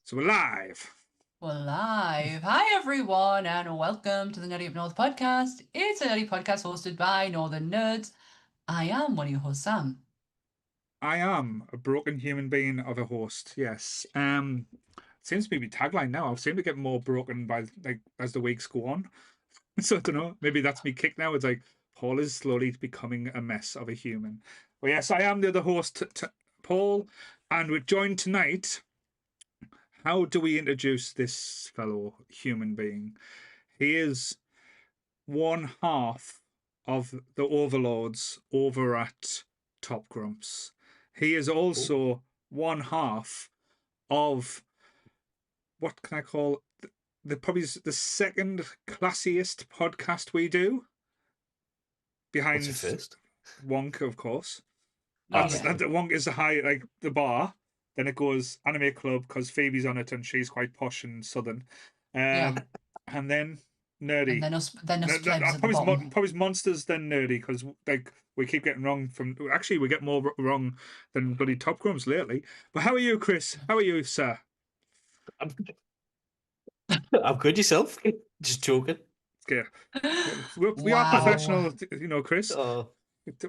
So we're live. We're live. Hi, everyone, and welcome to the Nerdy Up North podcast. It's a nerdy podcast hosted by Northern Nerds. I am one of your hosts, Sam. I am a broken human being of a host. Yes. Seems to be my tagline now. I seem to get more broken by as the weeks go on. So I don't know. Maybe that's me kick now. It's like Paul is slowly becoming a mess of a human. But yes, I am the other host, Paul, and we're joined tonight. How do we introduce this fellow human being? He is one half of the overlords over at Top Grumps. He is Oh, also one half of what can I call the probably the second classiest podcast we do what's behind your first? Wonk, of course. Ah, That's Yeah. right. that Wonk is the high like the bar. Then it goes Anime Club because Phoebe's on it and she's quite posh and southern. Yeah. And then And Nerdy. then us plebs at the Probably bottom. probably monsters than nerdy because like we keep getting wrong from. Actually, we get more wrong than bloody Top Grumps lately. But how are you, Chris? How are you, sir? I'm, I'm good yourself. Just joking. Yeah, we are Wow. professional, Chris. Uh,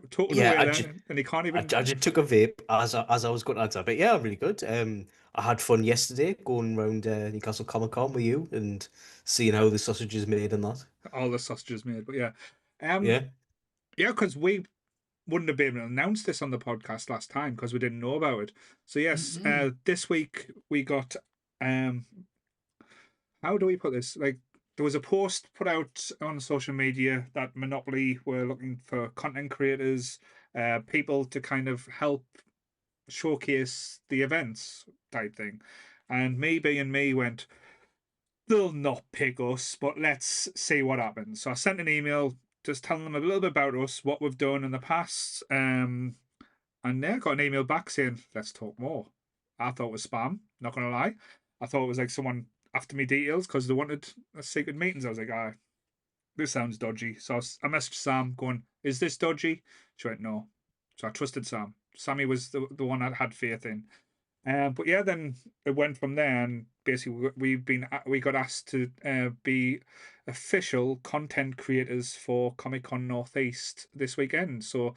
Talking yeah, away there, and he can't I even. just took a vape as I was going to answer. But yeah, I'm really good. I had fun yesterday going around Newcastle Comic Con with you and seeing how the sausage is made and that. All the sausages made, but yeah, um, Yeah. yeah, because we wouldn't have been able to announce this on the podcast last time because we didn't know about it. So yes, Mm-mm. this week we got how do we put this? Like, there was a post put out on social media that Monopoly were looking for content creators, people to kind of help showcase the events type thing. And me being me went, they'll not pick us, but let's see what happens. So I sent an email just telling them a little bit about us, what we've done in the past. And yeah, got an email back saying, let's talk more. I thought it was spam, not gonna lie. I thought it was like someone after me details because they wanted a secret meetings. I was like, this sounds dodgy. So I messaged Sam going, is this dodgy? She went, no. So I trusted Sam. Sammy was the one I had faith in. But yeah, then it went from there, and basically we got asked to be official content creators for Comic Con Northeast this weekend. So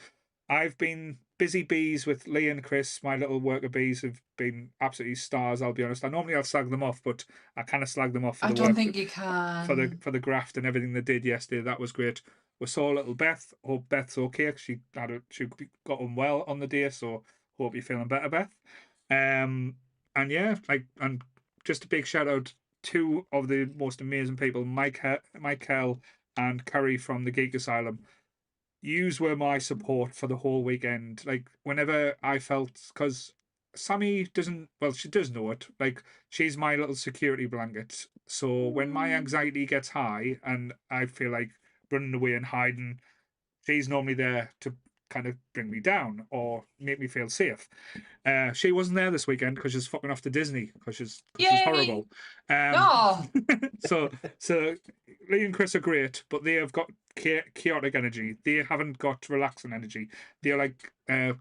I've been busy bees with Lee and Chris. My little worker bees have been absolutely stars. I'll be honest. I normally I'll slag them off, but I kind of slag them off for I the don't work think you can. for the graft and everything they did yesterday. That was great. We saw little Beth. Hope Beth's okay. She got unwell on the day, so hope you're feeling better, Beth. Um, and yeah, and just a big shout out two of the most amazing people, Michael and Curry from the Geek Asylum. Yous were my support for the whole weekend. Like whenever I felt, because Sammy doesn't, well, she does know it. Like she's my little security blanket. So when my anxiety gets high and I feel like running away and hiding, she's normally there to kind of bring me down or make me feel safe. She wasn't there this weekend because she's fucking off to Disney because she's Yay! horrible. Um, Oh! so Lee and Chris are great, but they have got chaotic energy. They haven't got relaxing energy. They're like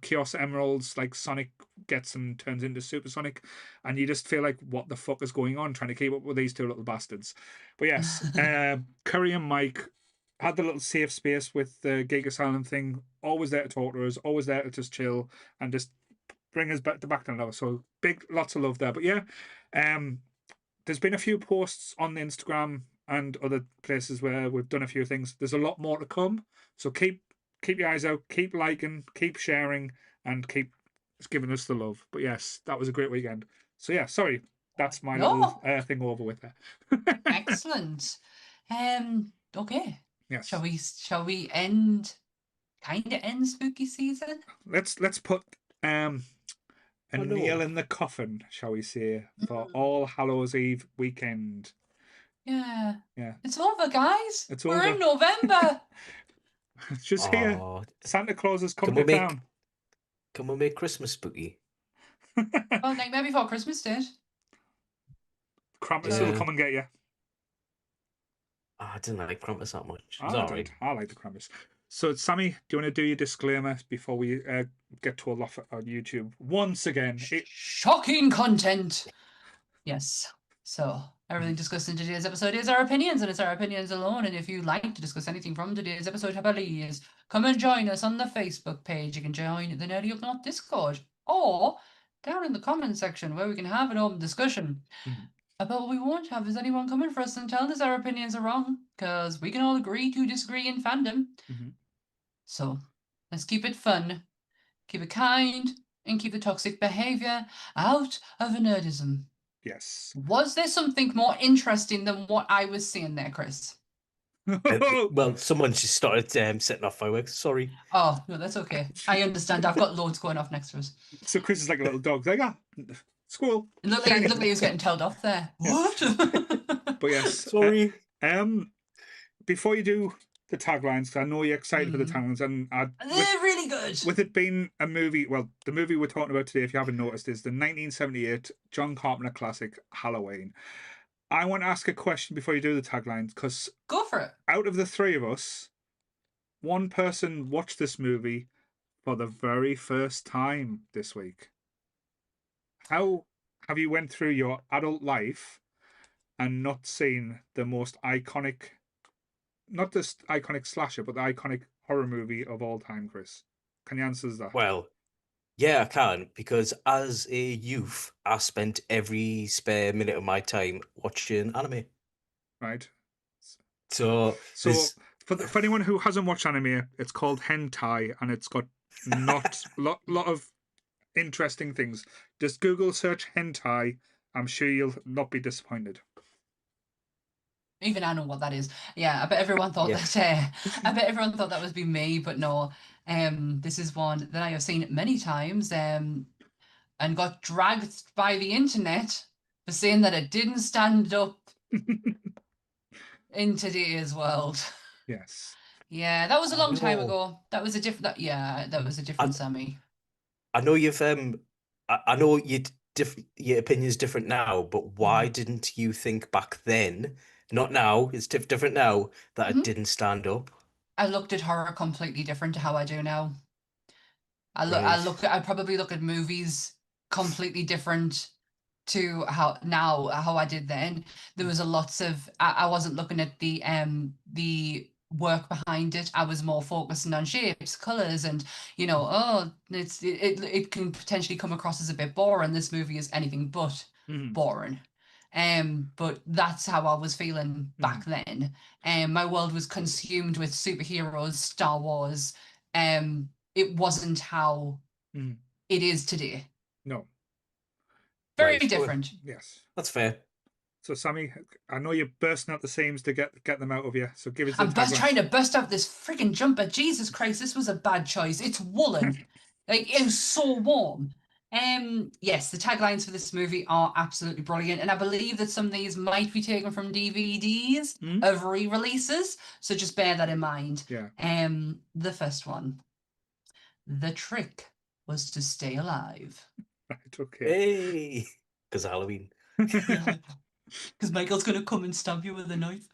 Chaos Emeralds, like Sonic gets and turns into Supersonic, and you just feel like, what the fuck is going on? Trying to keep up with these two little bastards. But yes, Curry and Mike had the little safe space with the Giga Silent thing. Always there to talk to us. Always there to just chill and just bring us back to love. So big, lots of love there. But yeah, um, there's been a few posts on the Instagram and other places where we've done a few things. There's a lot more to come. So keep your eyes out, keep liking, keep sharing, and keep giving us the love. But yes, that was a great weekend. So yeah, sorry, that's my little No! thing over with there. Excellent. Okay. Yes, Shall we kind of end spooky season? let's put a Oh nail no. in the coffin, shall we say, for Mm. All Hallows Eve weekend. Yeah. Yeah, It's over, guys. it's We're in over. November. It's just here. Oh, Santa Claus is can coming we to make town. can we make Christmas spooky? Well, Nightmare Before Christmas did. Krampus will So, Yeah. come and get you. I didn't like Krampus that much. It's I all did. right. I like the Krampus. So, Sammy, do you want to do your disclaimer before we get told off on YouTube once again? shocking content. Yes. So everything discussed in today's episode is our opinions, and it's our opinions alone. And if you'd like to discuss anything from today's episode, please come and join us on the Facebook page. You can join the Nerdy Up North Discord, or down in the comment section where we can have an open discussion. But what we won't have is anyone coming for us and telling us our opinions are wrong, because we can all agree to disagree in fandom. So let's keep it fun, keep it kind, and keep the toxic behaviour out of nerdism. Yes. Was there something more interesting than what I was seeing there, Chris? Well, someone just started setting off fireworks. Sorry. Oh, no, that's okay. I understand. I've got loads going off next to us. So Chris is like a little dog. Like, squirrel. It looked like he was getting told off there. What? But yes. Sorry. Before you do the taglines, 'cause I know you're excited for the taglines, and they're really good. With it being a movie, well, the movie we're talking about today, if you haven't noticed, is the 1978 John Carpenter classic Halloween. I want to ask a question before you do the taglines, because go for it. Out of the three of us, one person watched this movie for the very first time this week. How have you went through your adult life and not seen the most iconic, not just iconic slasher, but the iconic horror movie of all time, Chris? Can you answer that? Well, yeah, I can, because as a youth, I spent every spare minute of my time watching anime. Right. So for anyone who hasn't watched anime, it's called hentai, and it's got not lot of interesting things. Just Google search hentai. I'm sure you'll not be disappointed. Even I know what that is. Yeah, I bet everyone thought that. I bet everyone thought that was be me, but no. This is one that I have seen many times. And got dragged by the internet for saying that it didn't stand up in today's world. Yes. Yeah, that was a long time ago. That was a different. That was a different Sammy. I know you've I know your opinion's different now, but why didn't you think back then? Not now. It's different now that it didn't stand up. I looked at horror completely different to how I do now. I probably look at movies completely different to how I did then. There was lots of I wasn't looking at the work behind it. I was more focusing on shapes, colors, and it can potentially come across as a bit boring. This movie is anything but boring. But that's how I was feeling back then. My world was consumed with superheroes, Star Wars. It wasn't how it is today. No. Very different. Yes. That's fair. So, Sammy, I know you're bursting out the seams to get them out of you. So give us the I'm trying to burst out this freaking jumper. Jesus Christ, this was a bad choice. It's woolen. Like, it was so warm. Yes, the taglines for this movie are absolutely brilliant, and I believe that some of these might be taken from DVDs of re-releases, so just bear that in mind. Yeah. The first one. The trick was to stay alive. Right, okay. Hey! Because Halloween. Because Michael's going to come and stab you with a knife.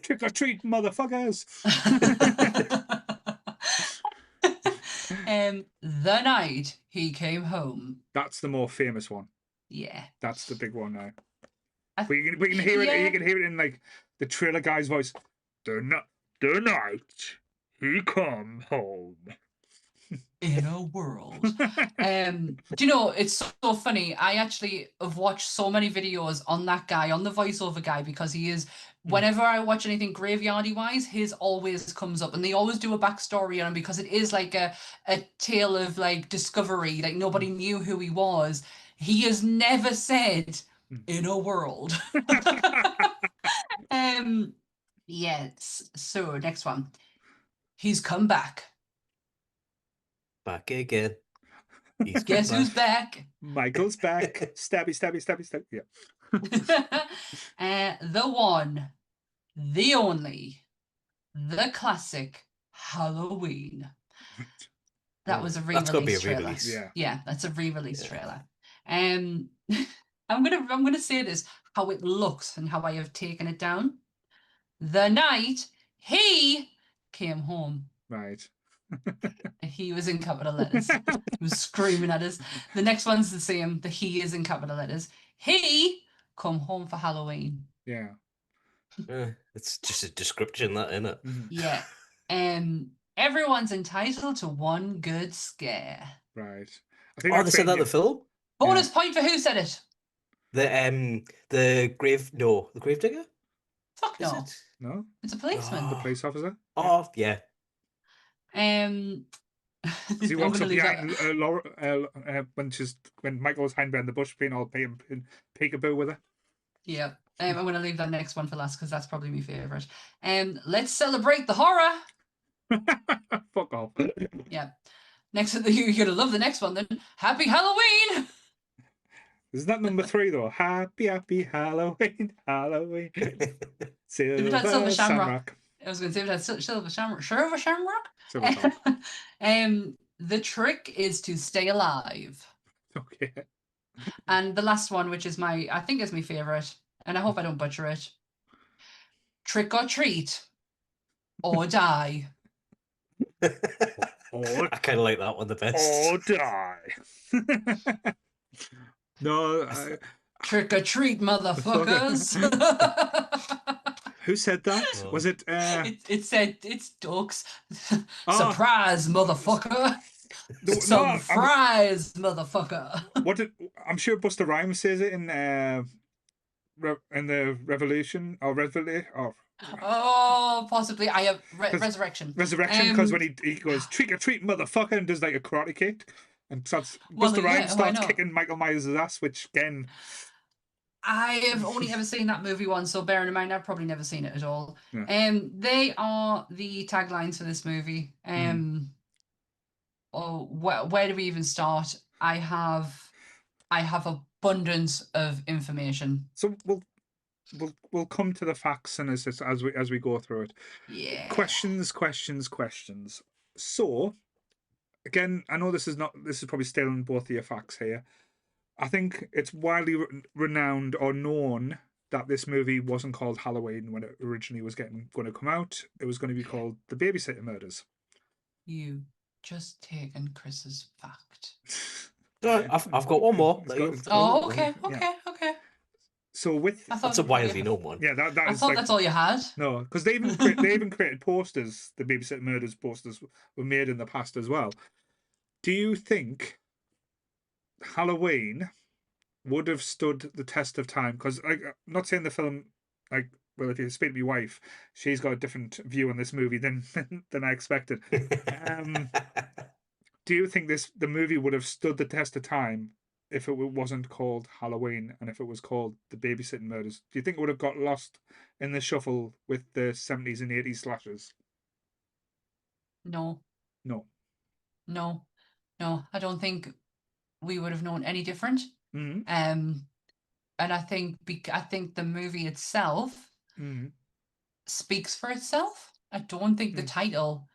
Trick or treat, motherfuckers! The night he came home. That's the more famous one. Yeah. That's the big one now. We can hear it. You can hear it in like the trailer guy's voice. The night he come home. In a world. Do you know, it's so funny. I actually have watched so many videos on that guy, on the voiceover guy, because he is, whenever I watch anything graveyardy wise, his always comes up, and they always do a backstory on him because it is like a tale of like discovery. Like nobody knew who he was. He has never said in a world. Yes. So next one. He's come back. Back again. Guess who's back? Michael's back. Stabby, stabby, stabby, stabby. Yeah. The one, the only, the classic Halloween. That was a re-release That's gotta be a trailer. re-release. Yeah, that's a re-release trailer. I'm gonna say this, how it looks and how I have taken it down. The night he came home. Right. He was in capital letters. He was screaming at us. The next one's the same. The he is in capital letters. He come home for Halloween. Yeah. It's just a description, that, isn't it? Mhm. Yeah. Everyone's entitled to one good scare. Right. I think Oh, that's they said that in saying the film? Bonus point for who said it. The gravedigger? Fuck Is no. it? no, It's a policeman. the police officer. Oh, yeah. Um, Because he I'm walks gonna up leave behind that. Laura when Michael's hiding behind the bush, being all peekaboo with her. Yeah. I'm gonna leave that next one for last because that's probably my favorite. Let's celebrate the horror. Fuck off. Yeah. Next, you're gonna love the next one then. Happy Halloween. Isn't that number 3 though? Happy, happy Halloween, Halloween. If Silver, it had Silver Shamrock. Shamrock. I was gonna say if it had Silver Shamrock. Silver Shamrock. Silver Shamrock. The trick is to stay alive. Okay. And the last one, which is I think is my favorite, and I hope I don't butcher it. Trick or treat, or die. Or, I kind of like that one the best. or die. No, Trick or treat, motherfuckers. who said that? Oh. Was it? It said it's ducks. Oh. Surprise, motherfucker. No, Surprise, motherfucker. I'm sure Busta Rhymes says it in the Revolution or Revelation or Oh, possibly. I have Resurrection. Resurrection, because when he goes trick or treat, motherfucker, and does like a karate kick, and starts Busta Rhymes starts kicking Michael Myers' ass, which again, I have only ever seen that movie once, so bearing in mind I've probably never seen it at all. Yeah. They are the taglines for this movie. Where do we even start? I have abundance of information. So we'll come to the facts and as we go through it. Yeah. Questions. So again, I know this is probably stealing both of your facts here. I think it's widely renowned or known that this movie wasn't called Halloween when it originally was going to come out. It was going to be called The Babysitter Murders. You just taken Chris's fact. I've got one more. Okay. So that's a widely known one. Yeah, that I is thought like, that's all you had. No, because they even created posters. The Babysitter Murders posters were made in the past as well. Do you think Halloween would have stood the test of time? Because I'm not saying the film, like, well, if you speak to my wife, she's got a different view on this movie than I expected. Do you think the movie would have stood the test of time if it wasn't called Halloween and if it was called The Babysitting Murders? Do you think it would have got lost in the shuffle with the 70s and 80s slashers? No. No. I don't think we would have known any different. Mm-hmm. And I think the movie itself speaks for itself. I don't think the title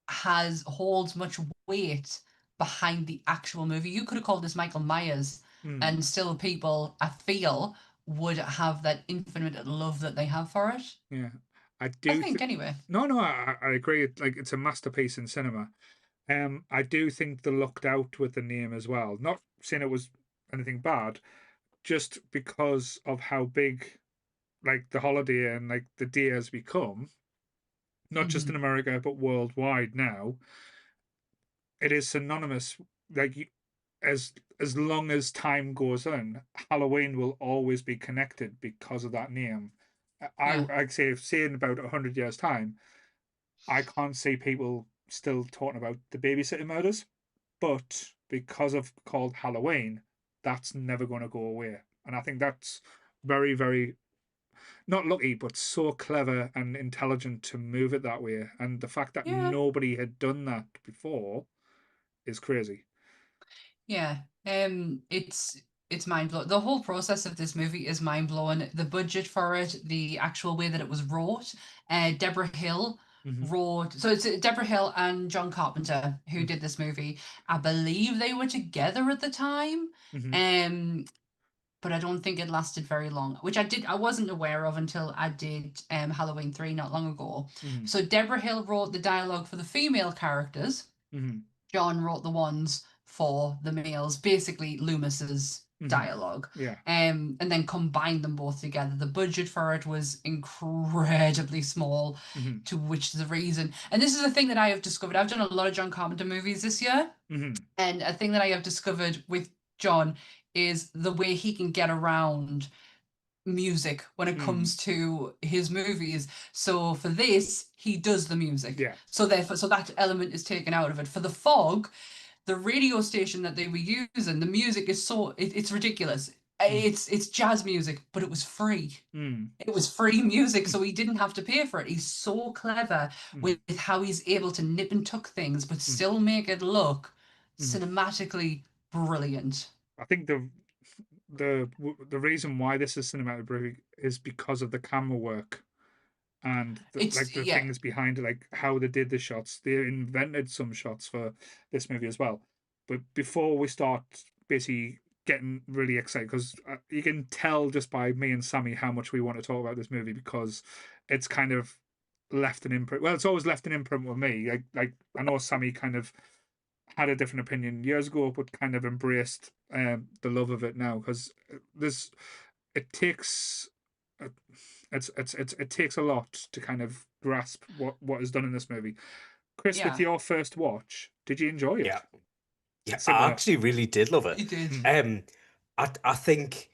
holds much weight behind the actual movie. You could have called this Michael Myers, and still people, I feel, would have that infinite love that they have for it. Yeah, I think anyway. No, I agree. It's a masterpiece in cinema. I do think they lucked out with the name as well. Not saying it was anything bad, just because of how big, like, the holiday and like the day has become, not just in America but worldwide now. It is synonymous. Like, as long as time goes on, Halloween will always be connected because of that name. I'd say, in about 100 years' time, I can't see people still talking about the Babysitter Murders, but because of called Halloween, that's never going to go away. And I think that's very, very not lucky, but so clever and intelligent to move it that way. And the fact that nobody had done that before is crazy. Yeah, it's mind blowing. The whole process of this movie is mind blowing. The budget for it, the actual way that it was wrote. Deborah Hill wrote. So it's Deborah Hill and John Carpenter who did this movie. I believe they were together at the time. But I don't think it lasted very long, which I wasn't aware of until I did Halloween 3 not long ago. So Deborah Hill wrote the dialogue for the female characters. John wrote the ones for the males, basically Loomis's dialogue. Yeah. And then combine them both together. The budget for it was incredibly small, to which the reason. And this is a thing that I have discovered. I've done a lot of John Carpenter movies this year. And a thing that I have discovered with John is the way he can get around music when it comes to his movies. So for this, he does the music. Yeah. So therefore, so that element is taken out of it. For The Fog, the radio station that they were using, the music is it's ridiculous. It's jazz music, but it was free. It was free music, so he didn't have to pay for it. He's so clever with how he's able to nip and tuck things, but still make it look cinematically brilliant. I think the reason why this is cinematic brilliant is because of the camera work and the things behind it, like how they did the shots. They invented some shots for this movie as well. But before we start basically getting really excited, because you can tell just by me and Sammy how much we want to talk about this movie, because it's kind of left an imprint. Well, it's always left an imprint with me. Like I know Sammy kind of had a different opinion years ago, but kind of embraced the love of it now, because it takes it takes a lot to kind of grasp what is done in this movie. Chris, with your first watch, did you enjoy it? Yeah, I actually really did love it. You did. I think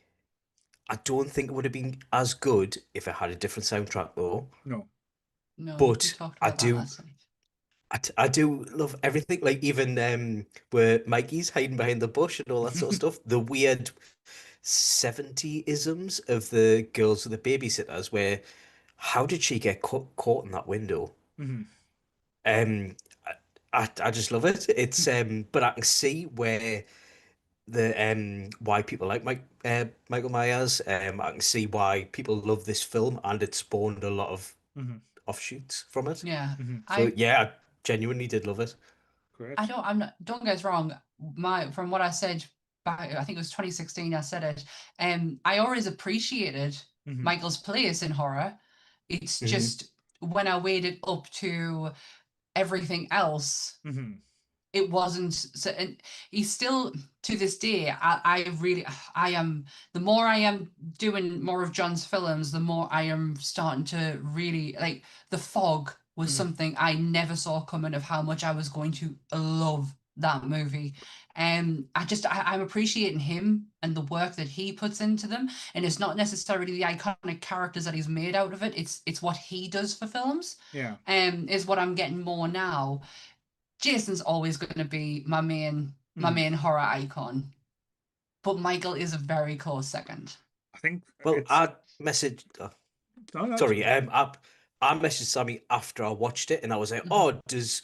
I don't think it would have been as good if it had a different soundtrack though. No, but I do. I do love everything, like even where Mikey's hiding behind the bush and all that sort of stuff. The weird 70-isms of the girls with the babysitters, where how did she get caught in that window? I just love it. It's but I can see where the why people like Michael Myers. I can see why people love this film, and it spawned a lot of offshoots from it. Yeah. So I genuinely did love it. Great. Don't get us wrong. From what I said back, I think it was 2016, I said it. I always appreciated Michael's place in horror. It's just when I weighed it up to everything else, it wasn't so. And he's still, to this day, I am, the more I am doing more of John's films, the more I am starting to really like. The Fog was something I never saw coming, of how much I was going to love that movie. And I'm appreciating him and the work that he puts into them. And it's not necessarily the iconic characters that he's made out of it. It's what he does for films. Yeah. Is what I'm getting more now. Jason's always going to be my main horror icon, but Michael is a very close second. I think. Well, I messaged. Sorry, I messaged Sammy after I watched it, and I was like, "Oh, does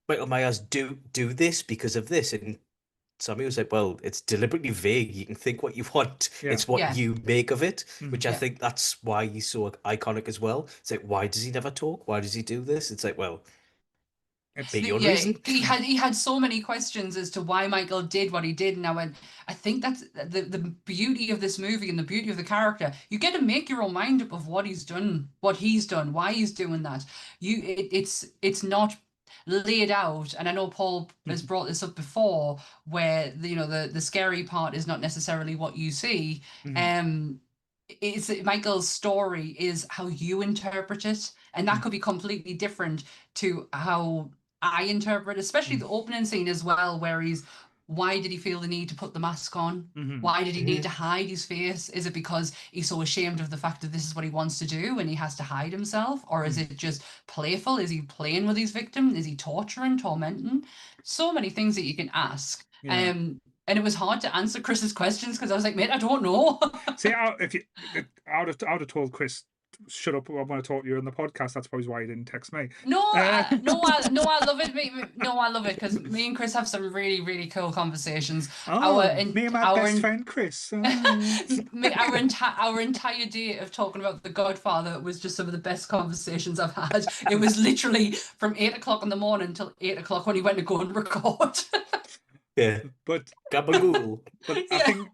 Michael Myers do this because of this?" And Sammy was like, "Well, it's deliberately vague. You can think what you want. It's what you make of it," which I think that's why he's so iconic as well. It's like, why does he never talk? Why does he do this? It's like, well, reason. He had so many questions as to why Michael did what he did, and I think that's the beauty of this movie and the beauty of the character. You get to make your own mind up of what he's done, why he's doing that. It's not laid out, and I know Paul has brought this up before, where the scary part is not necessarily what you see. It's Michael's story is how you interpret it, and that could be completely different to how I interpret, especially the opening scene as well, where why did he feel the need to put the mask on? Why did he need to hide his face? Is it because he's so ashamed of the fact that this is what he wants to do and he has to hide himself? Or is it just playful? Is he playing with his victim? Is he torturing, tormenting? So many things that you can ask. Yeah. And it was hard to answer Chris's questions, because I was like, mate, I don't know. See, I would have told Chris, shut up, I want to talk to you on the podcast. That's probably why he didn't text me. I love it. I love it, because me and Chris have some really, really cool conversations. Me and my best friend Chris. Our entire day of talking about The Godfather was just some of the best conversations I've had. It was literally from 8 o'clock in the morning till 8 o'clock when he went to go and record. Yeah, but gabagool. But I think,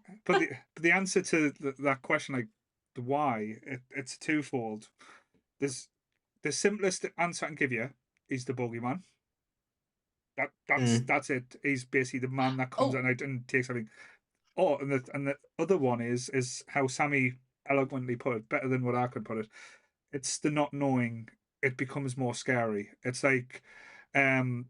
the answer to that question, like the why, it's twofold. The simplest answer I can give you is the bogeyman. That's it. He's basically the man that comes at night and takes everything. Oh, and the other one is how Sammy eloquently put it, better than what I could put it. It's the not knowing. It becomes more scary. It's like, um,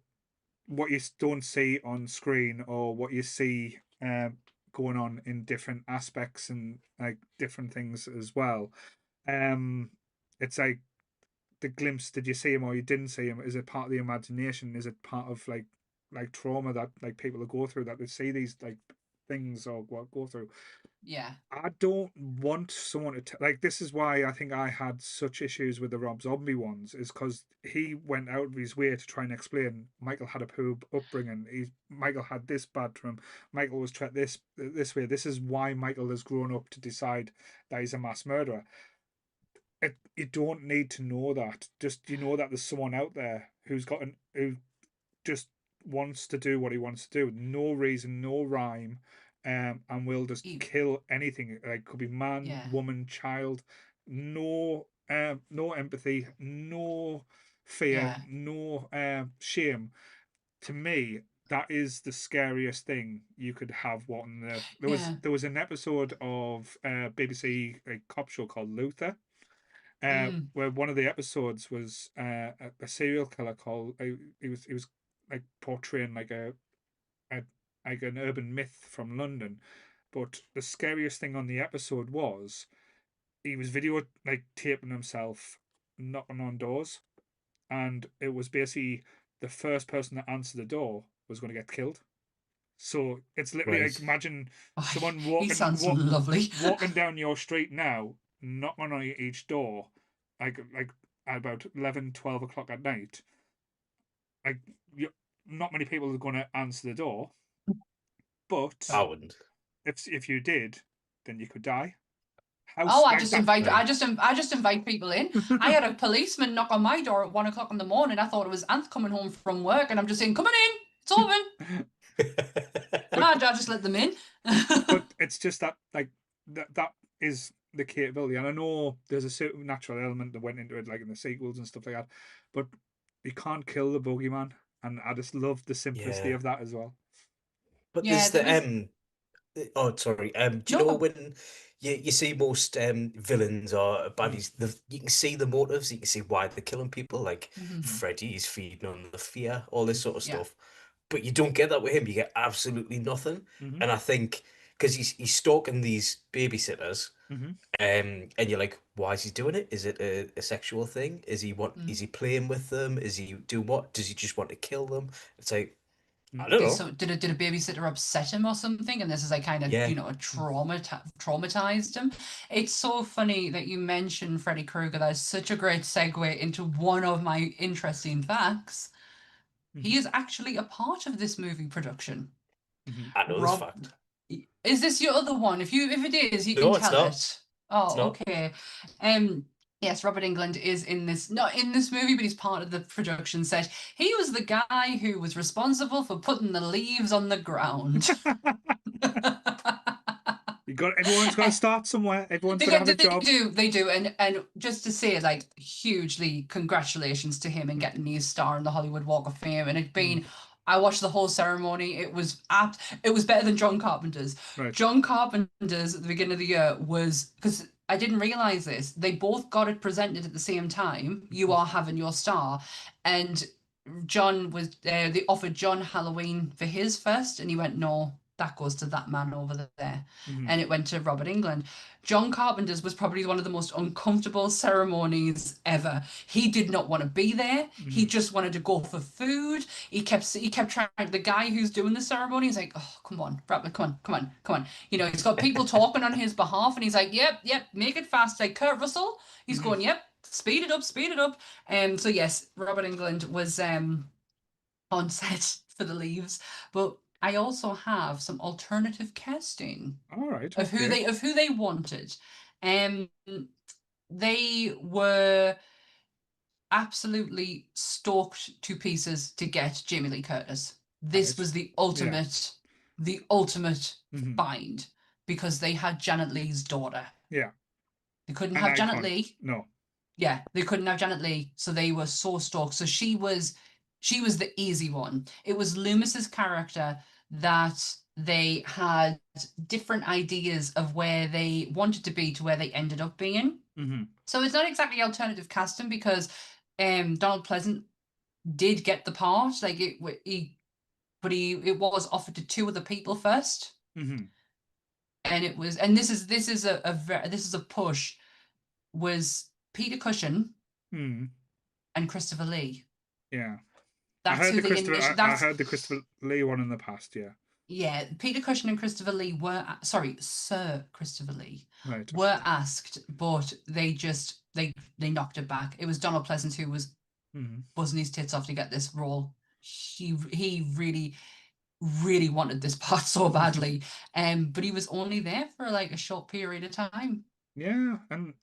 what you don't see on screen or what you see going on in different aspects and like different things as well. Um, it's like the glimpse. Did you see him or you didn't see him? Is it part of the imagination? Is it part of like trauma that like people will go through that they see these like things or what go through? Yeah. I don't want someone to like. This is why I think I had such issues with the Rob Zombie ones, is because he went out of his way to try and explain Michael had a poor upbringing. Michael had this bad to him. Michael was treated this way. This is why Michael has grown up to decide that he's a mass murderer. You don't need to know that. Just you know that there's someone out there who just wants to do what he wants to do. No reason, no rhyme, and will just kill anything. Like could be man, woman, child. No, no empathy, no fear, no shame. To me, that is the scariest thing you could have. What on earth? There was an episode of BBC cop show called Luther, where one of the episodes was a serial killer called. He was like portraying a like an urban myth from London, but the scariest thing on the episode was he was video like taping himself knocking on doors, and it was basically the first person that answered the door was going to get killed. So it's literally like imagine someone he sounds lovely. walking down your street now, knocking on each door, like at about 11, 12 o'clock at night. Like not many people are going to answer the door, but I wouldn't. if you did, then you could die. I just invite people in. I had a policeman knock on my door at 1 o'clock in the morning. I thought it was Anth coming home from work, and I'm just saying, "Come on in, it's open." And I just let them in. But it's just that that is the capability, and I know there's a supernatural element that went into it, like in the sequels and stuff like that. But you can't kill the boogeyman, and I just love the simplicity of that as well. But there's the oh, sorry. Do you know when you see most villains or baddies, you can see the motives, you can see why they're killing people, like Freddy's feeding on the fear, all this sort of stuff. But you don't get that with him. You get absolutely nothing. And I think because he's stalking these babysitters, and you're like, why is he doing it? Is it a sexual thing? Is he playing with them? Is he doing what? Does he just want to kill them? It's like, I don't know. So did a babysitter upset him or something? And this is like kind of traumatized him. It's so funny that you mentioned Freddy Krueger. That's such a great segue into one of my interesting facts. He is actually a part of this movie production. I know this fact. Is this your other one? If it is, you can tell it. Oh, okay. Yes, Robert Englund is not in this movie, but he's part of the production set. He was the guy who was responsible for putting the leaves on the ground. Everyone's got to start somewhere. Everyone's got to have a job. They do. And just to say, like, hugely congratulations to him in getting his star in the Hollywood Walk of Fame. And it being, I watched the whole ceremony. It was better than John Carpenter's. Right. John Carpenter's at the beginning of the year was, because I didn't realize this, they both got it presented at the same time. You are having your star. And John was, they offered John Halloween for his first, and he went, no, that goes to that man over there. And it went to Robert Englund. John Carpenter's was probably one of the most uncomfortable ceremonies ever. He did not want to be there. He just wanted to go for food. He kept trying. The guy who's doing the ceremony is like, oh, come on, Robert, come on. You know, he's got people talking on his behalf, and he's like, yep, make it fast. Like Kurt Russell, he's going, yep, speed it up. So yes, Robert Englund was on set for the leaves, but I also have some alternative casting. All right. Of who they wanted. They were absolutely stalked to pieces to get Jamie Lee Curtis. This was the ultimate find, because they had Janet Leigh's daughter. Yeah. They couldn't have Janet Leigh. No. Yeah, they couldn't have Janet Leigh, so they were so stalked. So she was the easy one. It was Loomis's character that they had different ideas of where they wanted to be to where they ended up being. So it's not exactly alternative casting because Donald Pleasant did get the part. Like it was offered to two other people first, and it was, and this is a push, was Peter Cushing and Christopher Lee. Yeah, That's who they initially. I heard the Christopher Lee one in the past. Yeah. Yeah, Peter Cushing and Christopher Lee were Sir Christopher Lee Right. were asked, but they knocked it back. It was Donald Pleasance who was buzzing his tits off to get this role. He really, really wanted this part so badly, but he was only there for like a short period of time. Yeah, and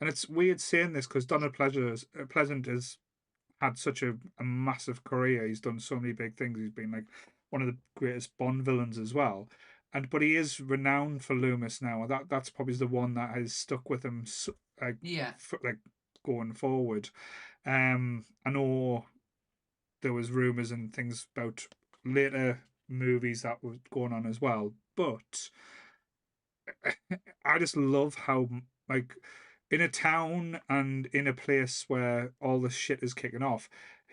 it's weird saying this because Donald Pleasant has had such a massive career. He's done so many big things. He's been like one of the greatest Bond villains as well. But he is renowned for Loomis now. That's probably the one that has stuck with him, like going forward. I know there was rumors and things about later movies that were going on as well, but I just love how, like, in a town and in a place where all the shit is kicking off,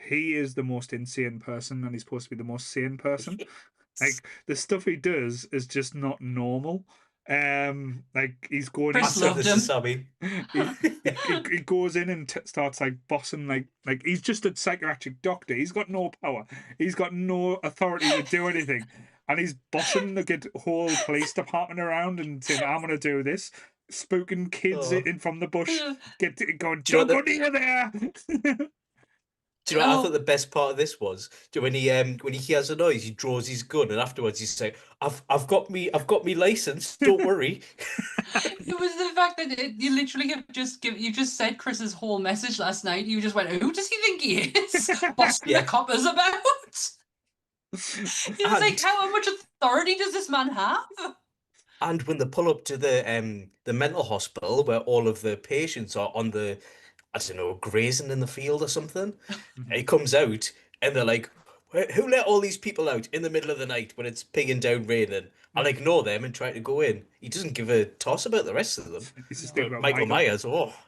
he is the most insane person and he's supposed to be the most sane person. Like, the stuff he does is just not normal. Like he's going. Chris loved him. He goes in and starts like bossing, like he's just a psychiatric doctor. He's got no power. He's got no authority to do anything, and he's bossing the whole police department around and saying, "I'm going to do this." Spooking kids in from the bush, going, "Don't go near there." Do you know what I thought the best part of this was? When he hears a noise, he draws his gun, and afterwards he's like, "I've got me license. Don't worry." It was the fact that you literally have you just said Chris's whole message last night. You just went, "Who does he think he is? What's the coppers about?" It's like, how much authority does this man have? And when they pull up to the mental hospital where all of the patients are on the, I don't know, grazing in the field or something, he comes out and they're like, "Who let all these people out in the middle of the night when it's pigging down raining?" I'll ignore them and try to go in. He doesn't give a toss about the rest of them. He's just but Michael Myers, No,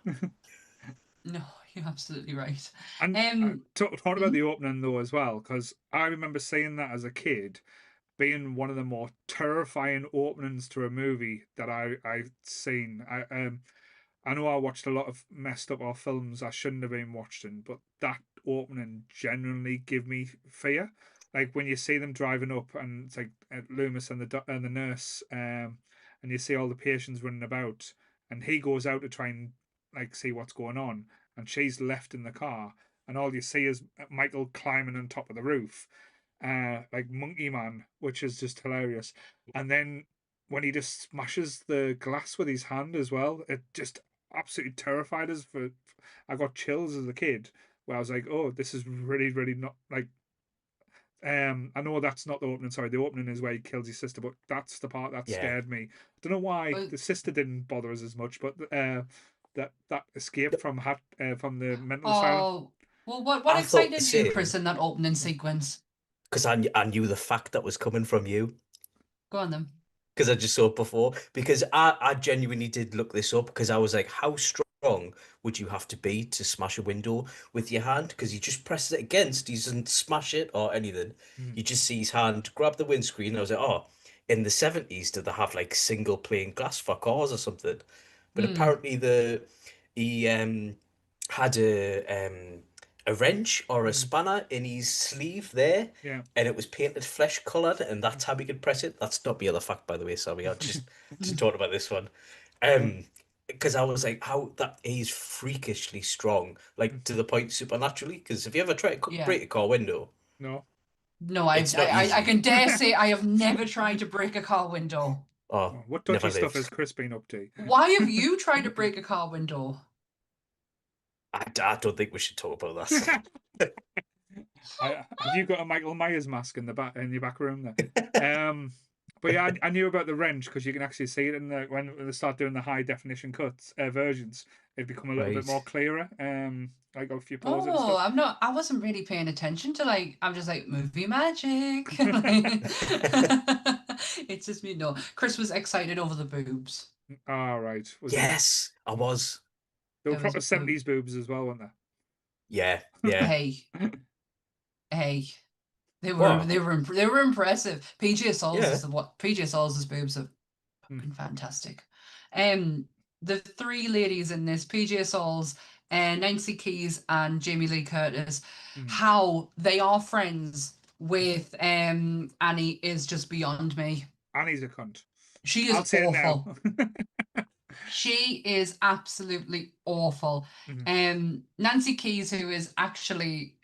you're absolutely right. And talking about the opening though as well, because I remember seeing that as a kid being one of the more terrifying openings to a movie that I've seen. I know I watched a lot of messed up films I shouldn't have been watching, but that opening genuinely give me fear. Like when you see them driving up and it's like Loomis and the nurse, and you see all the patients running about, and he goes out to try and like see what's going on, and she's left in the car, and all you see is Michael climbing on top of the roof, like Monkey Man, which is just hilarious. And then when he just smashes the glass with his hand as well, it just absolutely terrified us. I got chills as a kid where I was like, "Oh, this is really, really not like." I know that's not the opening. Sorry, the opening is where he kills his sister, but that's the part that scared me. I don't know why the sister didn't bother us as much, but that escape from the mental asylum. Well, what excited you, Chris, in that opening sequence? Because I knew the fact that was coming from you. Go on then. Because I just saw it before. Because I genuinely did look this up because I was like, how strong would you have to be to smash a window with your hand? Because he just presses it against, he doesn't smash it or anything. You just see his hand grab the windscreen. I was like, oh, in the 70s, did they have like single pane glass for cars or something? But apparently he had a wrench or a spanner in his sleeve there, and it was painted flesh coloured, and that's how he could press it. That's not the other fact, by the way. Sorry, I just talked about this one. Because I was like, how that he's freakishly strong, like to the point supernaturally. Because have you ever tried to break a car window? No. No, I can dare say I have never tried to break a car window. Oh, what dodgy stuff has Chris been up to? Why have you tried to break a car window? I don't think we should talk about that. Have you got a Michael Myers mask in your back room there? But yeah, I knew about the wrench because you can actually see it when they start doing the high definition cuts versions. it'd become a little bit more clearer. Like a few pauses and Oh, stuff. I wasn't really paying attention to like, I'm just like, movie magic. It's just me. No, Chris was excited over the boobs. All right. Yes, I was. They were It was proper 70s boobs as well, weren't Yeah, yeah. Hey, hey, What? they were impressive. Yeah. PJ Souls' boobs are fucking fantastic. The three ladies in this, PJ Souls, Nancy Keys, and Jamie Lee Curtis, how they are friends with Annie is just beyond me. Annie's a cunt. She is I'll say it now. awful. She is absolutely awful. Nancy Keys, who is actually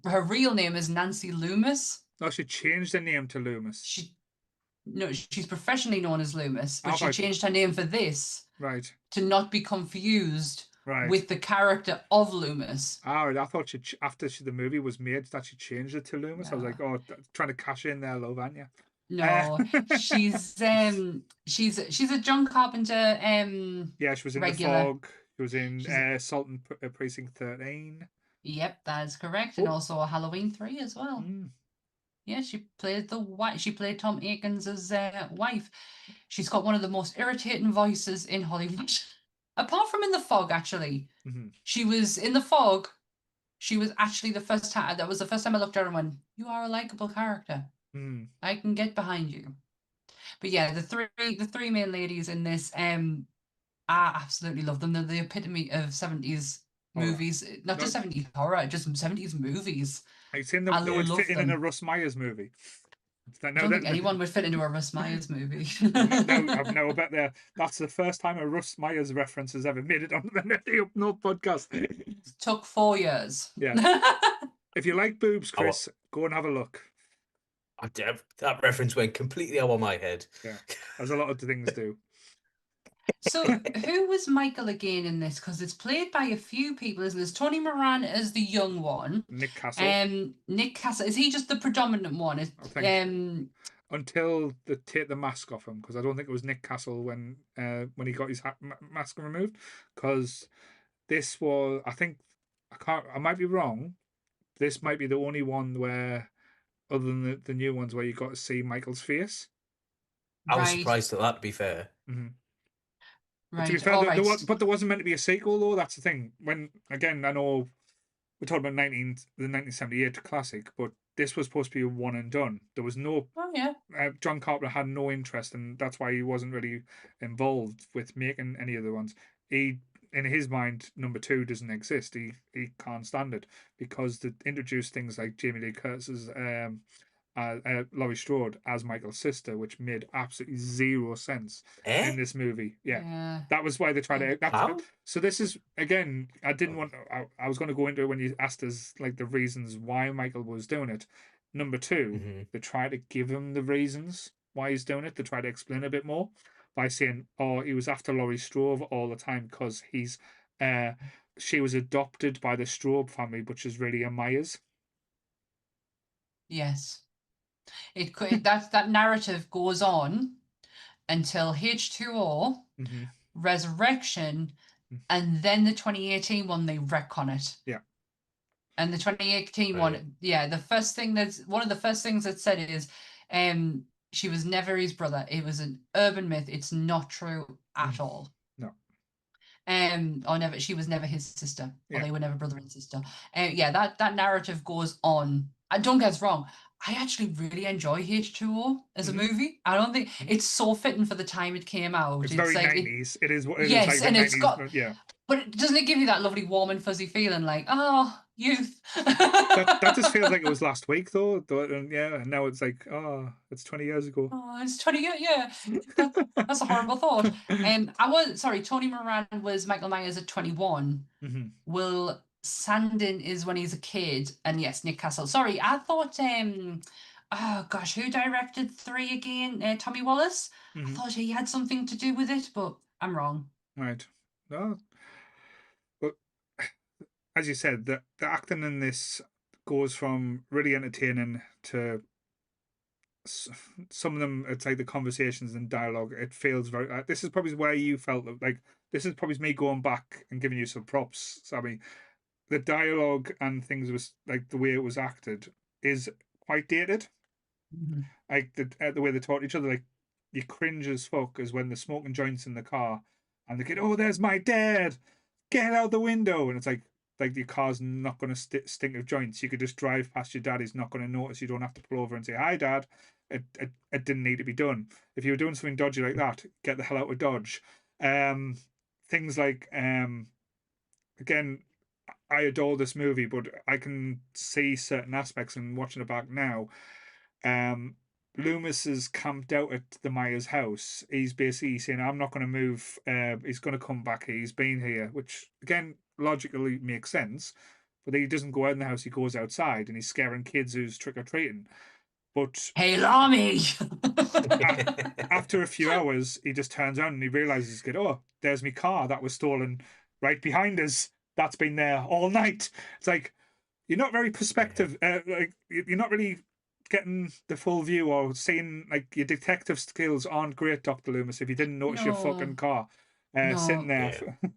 her real name is Nancy Loomis. No, she changed her name to Loomis. She's professionally known as Loomis, but she right. changed her name for this Right. to not be confused Right. with the character of Loomis. Right. I thought after the movie was made that she changed it to Loomis. I was like, oh, trying to cash in there, love, aren't you? No, she's a John Carpenter yeah, she was in regular. The Fog. She was in Salt and Precinct 13. Yep, that is correct, and also Halloween 3 as well. Yeah, she played the wife. She played Tom Atkins' wife. She's got one of the most irritating voices in Hollywood. Apart from in The Fog, actually. She was in The Fog. She was actually the first time. That was the first time I looked at her and went, "You are a likable character. I can get behind you." But yeah, the three main ladies in this, I absolutely love them. They're the epitome of 70s movies, not just 70s horror, just 70s movies. I would fit in a Russ Myers movie. I don't think anyone would fit into a Russ Myers movie. no, I bet that's the first time a Russ Myers reference has ever made it on the Nerdy Up North podcast. It took 4 years. Yeah. If you like boobs, Chris, go and have a look. That reference went completely out of my head. Yeah, as a lot of things do. So, who was Michael again in this? Because it's played by a few people, isn't it? Tony Moran is the young one. Nick Castle. Nick Castle, is he just the predominant one? I think until they take the mask off him, because I don't think it was Nick Castle when he got his mask removed. Because this was, I might be wrong. This might be the only one where, other than the new ones, where you got to see Michael's face. I was surprised at that, to be fair. But to be fair, there wasn't meant to be a sequel, though. That's the thing. When, again, I know we're talking about the 1978 classic, but this was supposed to be a one and done. There was no... Oh, yeah. John Carpenter had no interest, and that's why he wasn't really involved with making any other ones. In his mind, number 2 doesn't exist. He can't stand it, because they introduced things like Jamie Lee Curtis's Laurie Strode as Michael's sister, which made absolutely zero sense in this movie. Yeah. That was why they tried to. So this is, again, I didn't want. I was going to go into it when you asked us like the reasons why Michael was doing it. Number 2, they try to give him the reasons why he's doing it. They try to explain a bit more by saying, "Oh, he was after Laurie Strode all the time because she was adopted by the Strode family, which is really a Myers." Yes. That narrative goes on until H2O, Resurrection, and then the 2018 one, they retcon it. Yeah. And the 2018 one, the first thing one of the first things that said is, she was never his brother. It was an urban myth. It's not true at all. No. She was never his sister. Or they were never brother and sister. That narrative goes on. Don't get us wrong. I actually really enjoy H2O as a movie. I don't think it's so fitting for the time it came out. It's very like 90s. It is what it yes, is like and 90s, it's got but doesn't it give you that lovely warm and fuzzy feeling like, oh, youth? that just feels like it was last week though. And now it's like, oh, it's 20 years ago. Oh, it's 20 years, yeah. That's a horrible thought. Tony Moran was Michael Myers at 21. Will Sandin is when he's a kid, and yes, Nick Castle. Sorry, I thought who directed 3 again? Tommy Wallace. I thought he had something to do with it, but I'm wrong. Right. No. But as you said, the acting in this goes from really entertaining to some of them. It's like the conversations and dialogue. It feels very. This is probably where you felt like this is probably me going back and giving you some props, Sammy. The dialogue and things was like the way it was acted is quite dated. Like the way they talk to each other, like you cringe as fuck as when they're smoking joints in the car and they get, oh, there's my dad, get out the window, and it's like your car's not going to stink of joints. You could just drive past your dad; he's not going to notice. You don't have to pull over and say, hi, dad. It didn't need to be done. If you were doing something dodgy like that, get the hell out of Dodge. Things like again, I adore this movie, but I can see certain aspects and watching it back now. Um, Loomis is camped out at the Myers house. He's basically saying, I'm not going to move. He's going to come back here. He's been here, which again, logically makes sense. But he doesn't go out in the house. He goes outside and he's scaring kids who's trick or treating. But Hey, Lamy! after a few hours, he just turns around and he realizes, oh, there's my car that was stolen right behind us. That's been there all night. It's like, you're not very perspective. Like you're not really getting the full view or seeing, like, your detective skills aren't great, Dr. Loomis, if you didn't notice your fucking car sitting No. there. Yeah.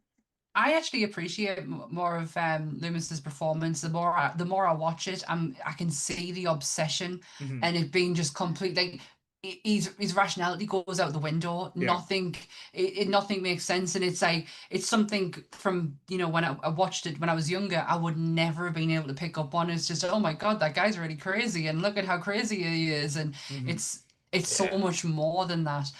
I actually appreciate more of Loomis's performance. The more I watch it, I can see the obsession Mhm. and it being just complete. Like his rationality goes out the window. Yeah. Nothing makes sense, and it's like it's something from when I watched it when I was younger, I would never have been able to pick up on. It's just, oh my God, that guy's really crazy, and look at how crazy he is, and Mhm. it's so Yeah. much more than that.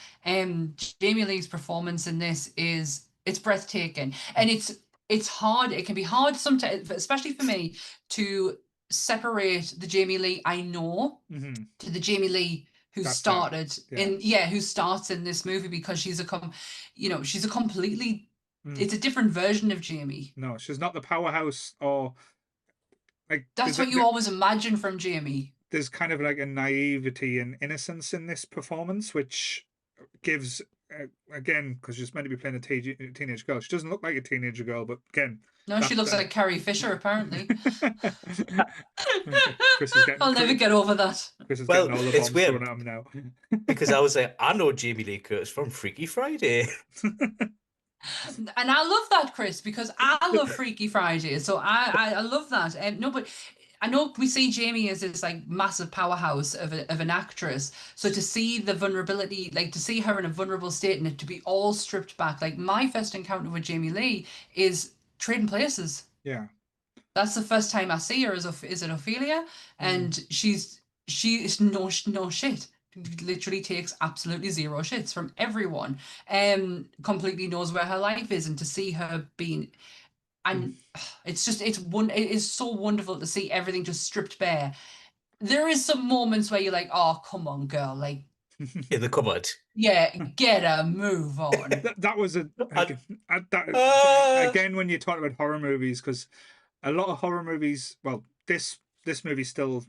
Jamie Lee's performance in this is it's breathtaking, and it's hard. It can be hard sometimes, especially for me, to separate the Jamie Lee I know Mhm. to the Jamie Lee who That's her. started Yeah. who starts in this movie, because she's she's a completely Mm. it's a different version of Jamie. No, she's not the powerhouse, or like That's what you always imagine from Jamie. there's kind of like a naivety and innocence in this performance, which gives again, because she's meant to be playing a teenage girl. She doesn't look like a teenage girl, but again, No, she that's looks like Carrie Fisher, apparently. Chris is getting I'll never get over that. Chris is Well, getting all the it's bombs thrown weird at him now. because I was like, I know Jamie Lee Curtis from Freaky Friday. And I love that, Chris, because I love Freaky Friday. So I love that. No, but I know we see Jamie as this like massive powerhouse of an actress. So to see the vulnerability, like to see her in a vulnerable state and it to be all stripped back. Like my first encounter with Jamie Lee is Trading Places. Yeah. That's the first time I see her as is it Ophelia, and she is no shit. Literally takes absolutely zero shits from everyone. Completely knows where her life is, and to see her being, and it's just it is so wonderful to see everything just stripped bare. There is some moments where you're like, oh come on, girl, like In the cupboard. yeah, get a move on. That was a And, again when you're talking about horror movies, because a lot of horror movies, well, this movie still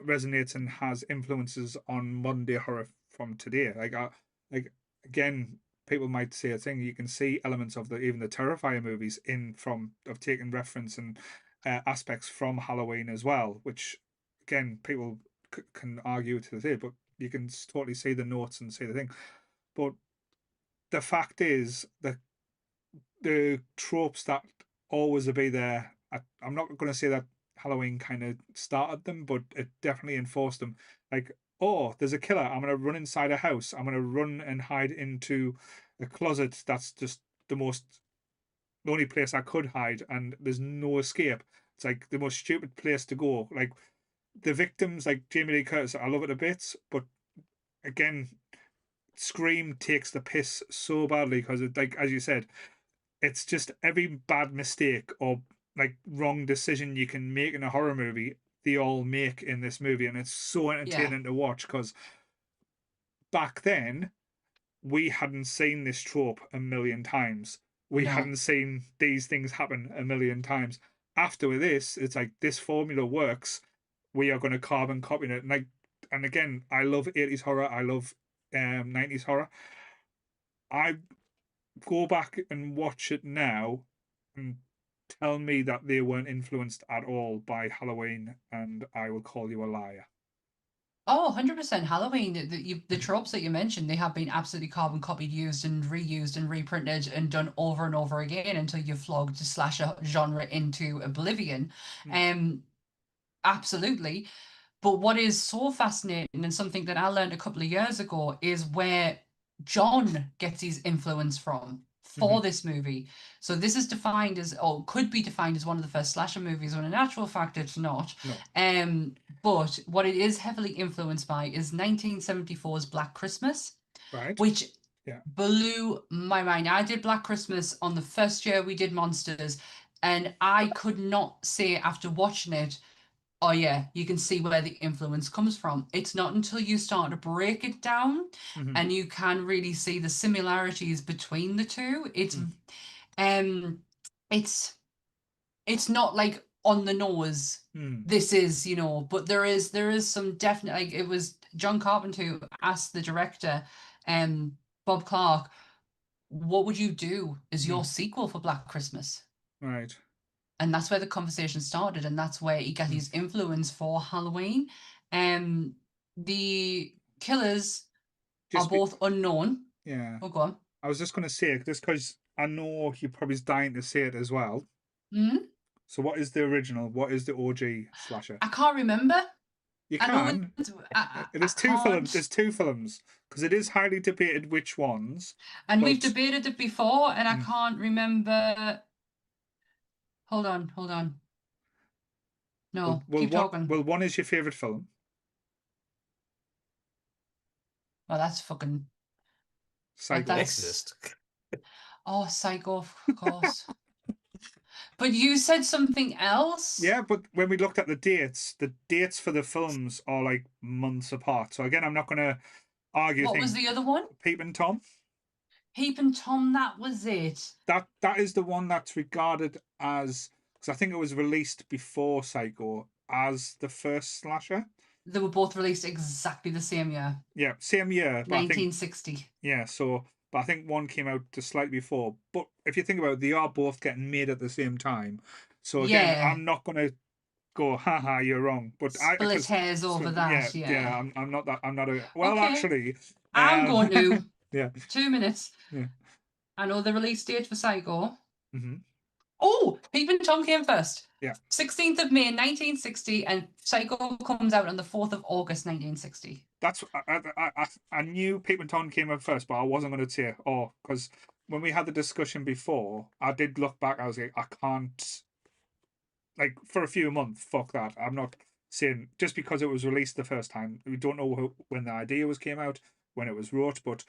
resonates and has influences on modern day horror from today. Like again, people might say a thing. You can see elements of even the Terrifier movies in from of taking reference and aspects from Halloween as well. Which again, people can argue to the day, but you can totally see the notes and see the thing. But the fact is that the tropes that always will be there. I'm not going to say that Halloween kind of started them, but it definitely enforced them. Like, oh, there's a killer. I'm going to run inside a house. I'm going to run and hide into a closet. That's just the only place I could hide, and there's no escape. It's like the most stupid place to go. Like the victims, like Jamie Lee Curtis, I love it a bit, but again, Scream takes the piss so badly because, like as you said, it's just every bad mistake or like wrong decision you can make in a horror movie, they all make in this movie, and it's so entertaining to watch because back then we hadn't seen this trope a million times. We No. hadn't seen these things happen a million times. After this, it's like this formula works. We are going to carbon copy it. And again, I love 80s horror. I love 90s horror. I go back and watch it now and tell me that they weren't influenced at all by Halloween, and I will call you a liar. Oh, 100% Halloween. The tropes that you mentioned, they have been absolutely carbon copied, used and reused and reprinted and done over and over again until you've flogged the slasher genre into oblivion. Um, absolutely. But what is so fascinating and something that I learned a couple of years ago is where John gets his influence from for this movie. So this is defined as, or could be defined as one of the first slasher movies, when in actual fact it's not. No. But what it is heavily influenced by is 1974's Black Christmas, Right. which Yeah. blew my mind. I did Black Christmas on the first year we did Monsters, and I could not say after watching it, oh yeah, you can see where the influence comes from. It's not until you start to break it down and you can really see the similarities between the two. It's not like on the nose. This is, but there is some definite, like, it was John Carpenter who asked the director, Bob Clark, what would you do as your sequel for Black Christmas? Right. And that's where the conversation started, and that's where he got his influence for Halloween. The killers are both unknown. Yeah. Oh, go on. I was just going to say, just because I know you're probably dying to say it as well. So what is the original? What is the OG slasher? I can't remember. You I know can. There's two films. There's two films because it is highly debated which ones. And we've debated it before, and I can't remember. Hold on. No, keep talking. Well, one is your favorite film. Oh, that's fucking Psycho. Exorcist. Oh, Psycho, of course. But you said something else? Yeah, but when we looked at the dates for the films are like months apart. So again, I'm not going to argue. What was the other one? Peeping Tom. Peeping Tom, that was it. That is the one that's regarded as, because I think it was released before Psycho, as the first slasher. They were both released exactly the same year. Yeah, same year. 1960. Yeah, so, but I think one came out just slightly before. But if you think about it, they are both getting made at the same time. So again, I'm not going to go, haha, you're wrong. But split hairs over that. Yeah. I'm not that. I'm not a. Well, okay. Actually, I'm going to. Yeah. 2 minutes. Yeah. I know the release date for Psycho. Mm-hmm. Oh, Peeping Tom came first. Yeah. 16th of May, 1960, and Psycho comes out on the 4th of August, 1960. That's I knew Peeping Tom came out first, but I wasn't going to say because when we had the discussion before, I did look back. I was like, I can't, like, for a few months. Fuck that. I'm not saying just because it was released the first time. We don't know when the idea came out, when it was wrote, but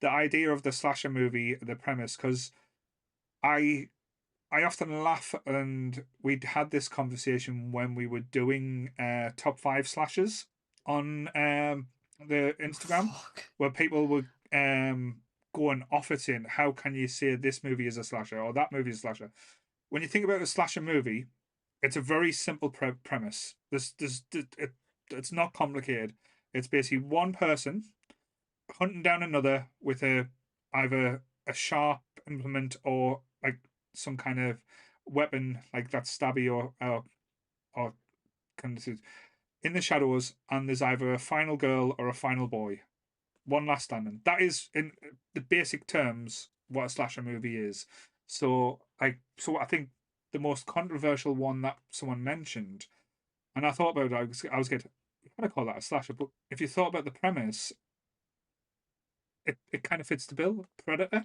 the idea of the slasher movie, the premise, because I often laugh, and we'd had this conversation when we were doing top 5 slashers on the Instagram, where people were going off it in, how can you say this movie is a slasher or that movie is a slasher? When you think about a slasher movie, it's a very simple premise. It's not complicated. It's basically one person hunting down another with either a sharp implement or like some kind of weapon like that stabby or kind of in the shadows, and there's either a final girl or a final boy. One last standing. That is, in the basic terms, what a slasher movie is. So I think the most controversial one that someone mentioned, and I thought about it, I was going to kind of call that a slasher, but if you thought about the premise, it kind of fits the bill. Predator.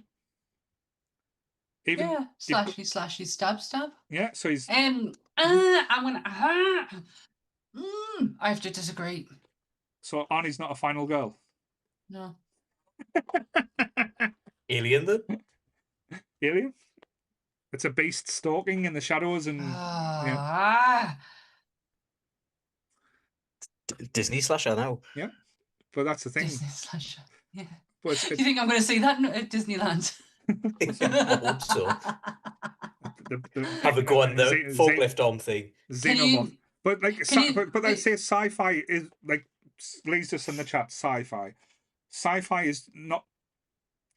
Even slashy stab. Yeah, so he's I'm gonna I have to disagree. So Arnie's not a final girl. No. Alien then? Alien? It's a beast stalking in the shadows and Disney slasher now. Yeah. But that's the thing. Disney slasher. Yeah. But do you think I'm going to see that at Disneyland? I hope so. Have a go on the forklift arm thing. Xenomorph. But like, but I'd say sci-fi is like, leads us in the chat. Sci-fi is not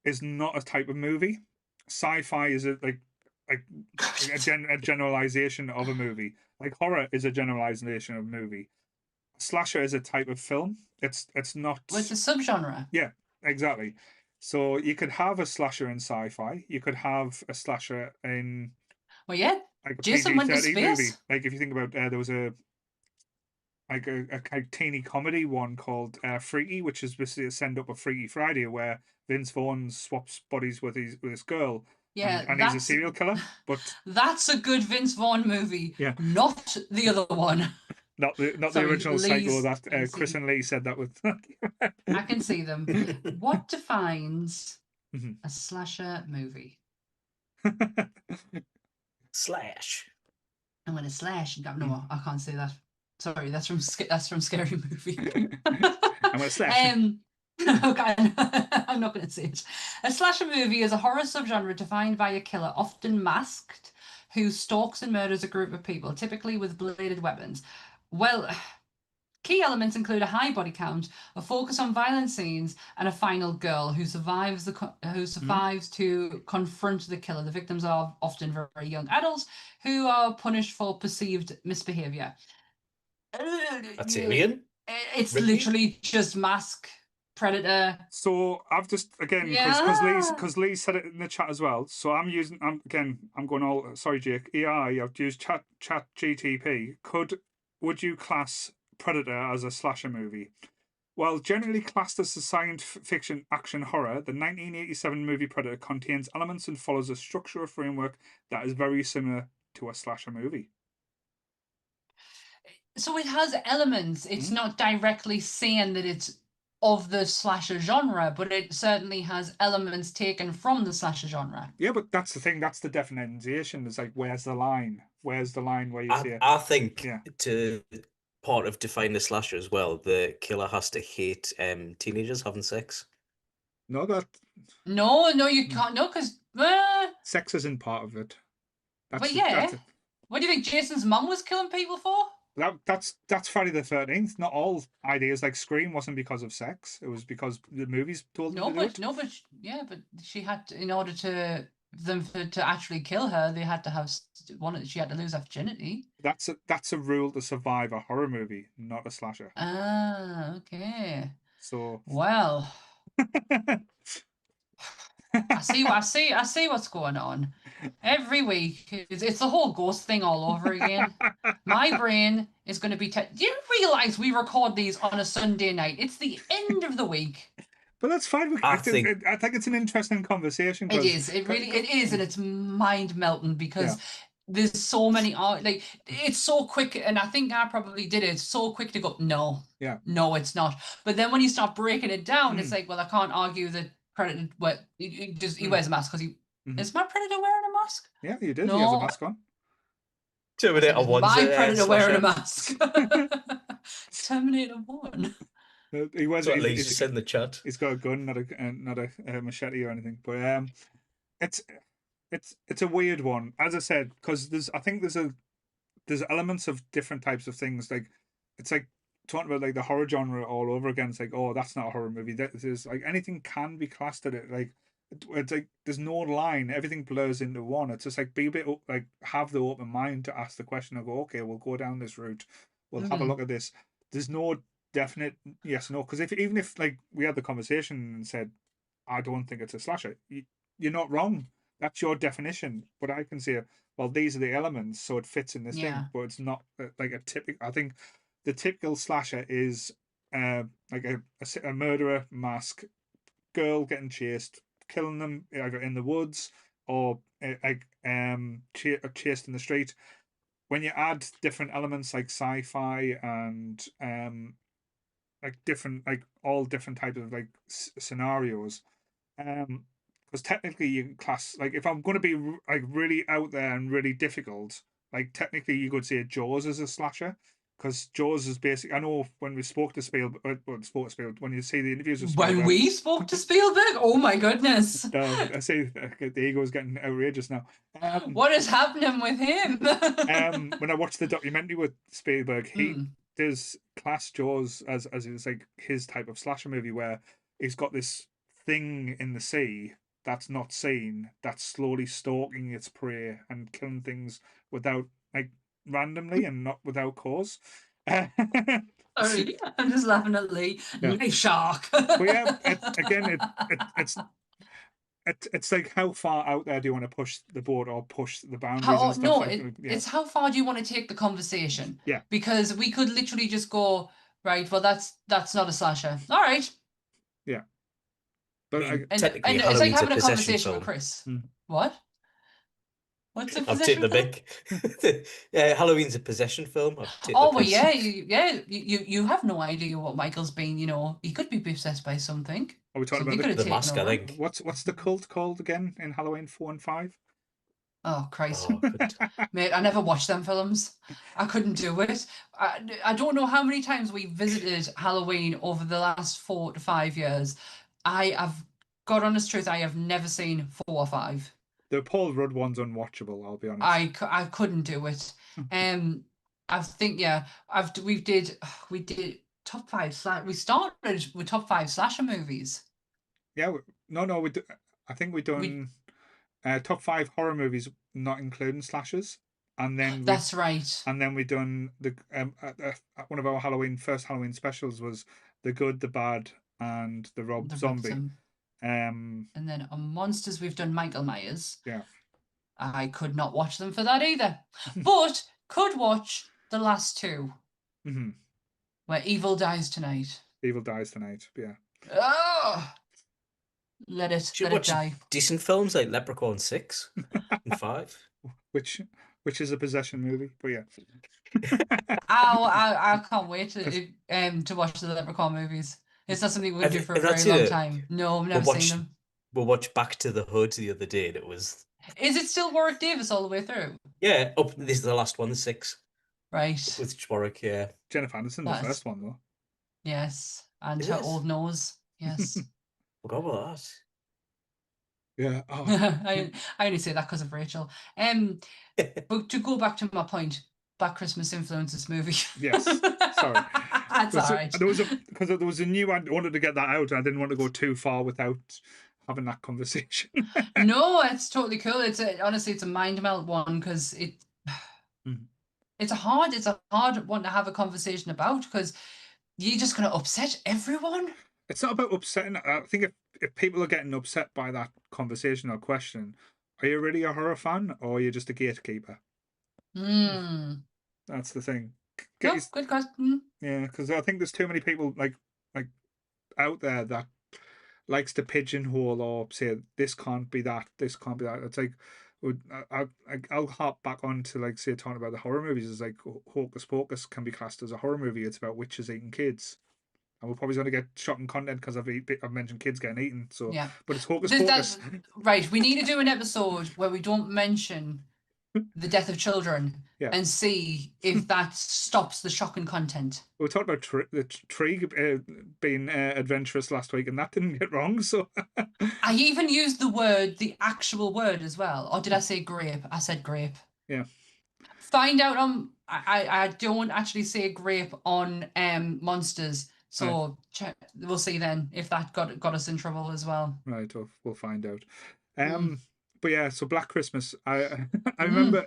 a type of movie. Sci-fi is a generalization of a movie. Like horror is a generalization of a movie. Slasher is a type of film. it's not. Well, it's a subgenre. Yeah, exactly. So you could have a slasher in sci-fi. You could have a slasher in Well, yeah, like a Jason went to PG-13 movie. space. Like if you think about there was a teeny comedy one called Freaky, which is basically a send up of Freaky Friday, where Vince Vaughn swaps bodies with his girl, Yeah, and he's a serial killer. But that's a good Vince Vaughn movie. yeah, Not the other one. not the Sorry, original Psycho Lee's. that Chris and Lee said that with. I can see them. What defines Mhm. a slasher movie? Slash. I'm gonna slash. No, Mm. I can't say that. Sorry, that's from Scary Movie. I'm gonna slash. Okay, I'm not going to say it. A slasher movie is a horror subgenre defined by a killer, often masked, who stalks and murders a group of people, typically with bladed weapons. Well, key elements include a high body count, a focus on violent scenes, and a final girl who survives to confront the killer. The victims are often very young adults who are punished for perceived misbehavior. That's Alien. It's Ripley? literally just Mask, Predator. So I've just again because Lee said it in the chat as well. So I'm going all sorry Jake AI. I've used chat GTP. Would you class Predator as a slasher movie? Well, generally classed as a science fiction action horror, the 1987 movie Predator contains elements and follows a structural framework that is very similar to a slasher movie. So it has elements. It's not directly saying that it's of the slasher genre, but it certainly has elements taken from the slasher genre. Yeah, but that's the thing. That's the differentiation. It's like, where's the line? Where's the line where you see it? I think Yeah. to part of define the slasher as well, the killer has to hate teenagers having sex. No, that No, you can't. No, because sex isn't part of it. but yeah, what do you think Jason's mum was killing people for? That's Friday the 13th. Not all ideas like Scream wasn't because of sex. It was because the movies told them to do it. But she had to, in order to to actually kill her, they had to have she had to lose her virginity. That's a rule to survive a horror movie, not a slasher. Ah, okay. So well, I see what's going on. Every week, it's the whole ghost thing all over again. My brain is going to be. Do you realize we record these on a Sunday night? It's the end of the week. But that's fine. I think it's an interesting conversation. It is. It is, and it's mind melting because there's so many. Like it's so quick, and I think I probably did it so quick to go. No, it's not. But then when you start breaking it down, it's like, well, I can't argue that Predator. What he wears a mask because he is my Predator wearing a mask? Yeah, you did. No. He has a mask on. Terminator 1. My Predator wearing a mask. Terminator 1. He wears it. He's just in the chat. He's got a gun, not a machete or anything. But it's a weird one, as I said, because there's elements of different types of things. Like it's like talking about like the horror genre all over again. It's like, oh, that's not a horror movie. This is like anything can be classed at it. Like it's like there's no line. Everything blurs into one. It's just like be a bit like have the open mind to ask the question and go, okay, we'll go down this route. We'll have a look at this. There's no definite yes or no, because even if like we had the conversation and said I don't think it's a slasher, you're not wrong. That's your definition. But I can say, well, these are the elements, so it fits in this thing. But it's not like a typical. I think the typical slasher is like a murderer mask, girl getting chased, killing them either in the woods or chased in the street. When you add different elements like sci-fi and like different, like all different types of like scenarios, because technically you can class, like if I'm going to be like really out there and really difficult, like technically you could say Jaws is a slasher, because Jaws is basically, I know when we spoke to Spielberg, when you see the interviews with Spielberg. When we spoke to Spielberg? Oh my goodness. I say the ego's getting outrageous now. What is happening with him? When I watched the documentary with Spielberg, he does class Jaws as it's like his type of slasher movie where he's got this thing in the sea that's not seen, that's slowly stalking its prey and killing things without like randomly and not without cause. Sorry, I'm just laughing at Lee. Yeah. Nice shark. But yeah, it's like how far out there do you want to push the boat or push the boundaries and stuff it's how far do you want to take the conversation? Yeah. Because we could literally just go, right, well that's not a slasher. All right. Yeah. But I mean, And technically, it's like Halloween's having a possession conversation film. with Chris. What? What's a I've possession taken the film? mic. Yeah, Halloween's a possession film. I've taken Oh the well, piss. you have no idea what Michael's been. He could be possessed by something. Are we talking Something about could have The taken Mask, I over. think. what's the cult called again in Halloween 4 and 5? Oh Christ, Oh, good. mate! I never watched them films. I couldn't do it. I don't know how many times we visited Halloween over the last 4 to 5 years. I have, God honest truth, I have never seen 4 or 5. The Paul Rudd one's unwatchable, I'll be honest. I couldn't do it. I think we did top 5 we started with top 5 slasher movies. Yeah, no, I think we've done top 5 horror movies, not including slashers, and then That's right. And then we done the one of our first Halloween specials was The Good, the Bad, and the Rob Zombie. And then on Monsters we've done Michael Myers. Yeah. I could not watch them for that either, but could watch the last 2. Mm-hmm. Where Evil Dies Tonight. Evil Dies Tonight. Yeah. Oh, let it die. Decent films like Leprechaun 6 and 5. Which is a possession movie, but yeah. I can't wait to watch the Leprechaun movies. It's not something we'll do for a very long time. No, I've never seen them. We'll watch Back to the Hood the other day, and it was. Is it still Warwick Davis all the way through? Yeah, this is the last one, the 6. Right. With Warwick, yeah. Jennifer Aniston, the first one though. Yes, and her old nose. Yes. Forgot about that. Yeah. Oh. I only say that because of Rachel. But to go back to my point, Black Christmas influenced this movie. Yes. Sorry. That's all right. Because there was a new. I wanted to get that out. I didn't want to go too far without having that conversation. No, it's totally cool. Honestly, it's a mind melt one because it's a hard one to have a conversation about because you're just going to upset everyone. It's not about upsetting. I think if people are getting upset by that conversation or question, are you really a horror fan or are you just a gatekeeper? That's the thing. Good question. Yeah, because I think there's too many people like out there that likes to pigeonhole or say this can't be that, this can't be that. It's like I'll harp back on to like say talking about the horror movies. It's like Hocus Pocus can be classed as a horror movie. It's about witches eating kids. And we're probably going to get shocking content because I've mentioned kids getting eaten. So yeah, but it's Hocus Pocus. Right, we need to do an episode where we don't mention the death of children and see if that stops the shocking content. We talked about the tree being adventurous last week, and that didn't get wrong. So I even used the actual word as well. Or did I say grape? I said grape. Yeah. Find out on. I don't actually say grape on Monsters. So we'll see then if that got us in trouble as well. Right, we'll find out. But yeah, so Black Christmas. I remember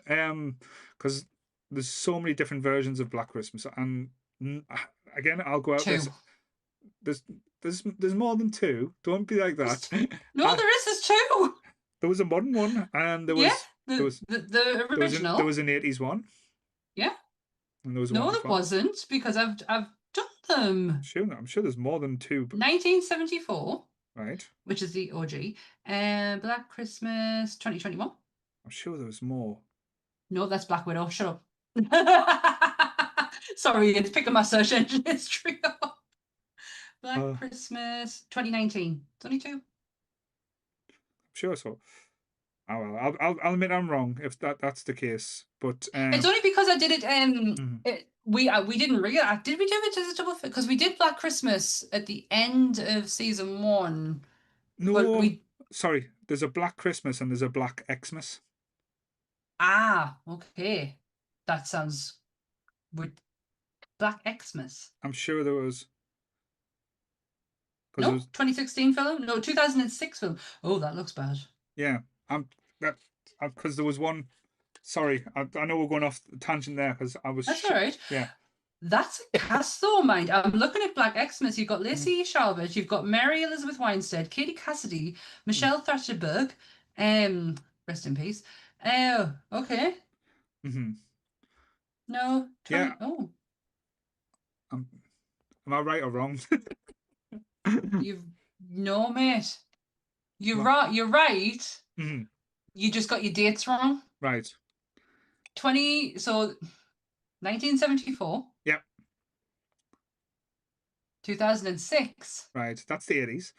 because there's so many different versions of Black Christmas, and again, I'll go out there. There's more than 2. Don't be like that. No, there's 2. There was a modern one, and there was the original. There was an 80s one. Yeah. And there was there wasn't because I've done them. I'm sure there's more than 2. 1974. Right. Which is the OG. And Black Christmas 2021. I'm sure there was more. No, that's Black Widow. Shut up. Sorry, it's picking my search engine history up. Black Christmas 2019. It's only 2. I'm sure so. Oh well, I'll admit I'm wrong if that's the case. But it's only because I did it. We didn't realize. Did we do it as a double fit? Because we did Black Christmas at the end of season 1. No, sorry. There's a Black Christmas and there's a Black Xmas. Ah, okay. That sounds with Black Xmas. I'm sure there was. No, 2016 film. No, 2006 film. Oh, that looks bad. Yeah, because there was one. Sorry, I know we're going off tangent there because I was. That's all right. Yeah. That's a cast though, mind. I'm looking at Black Xmas. You've got Lacey Chalmers, you've got Mary Elizabeth Winstead, Katie Cassidy, Michelle Thatcher-Berg. Rest in peace. Oh, okay. No, 20. Yeah. Oh, Am I right or wrong? no, mate. You're What? right. You're right. Mhm. You just got your dates wrong. Right. 1974, Yep. 2006. Right. That's the 80s.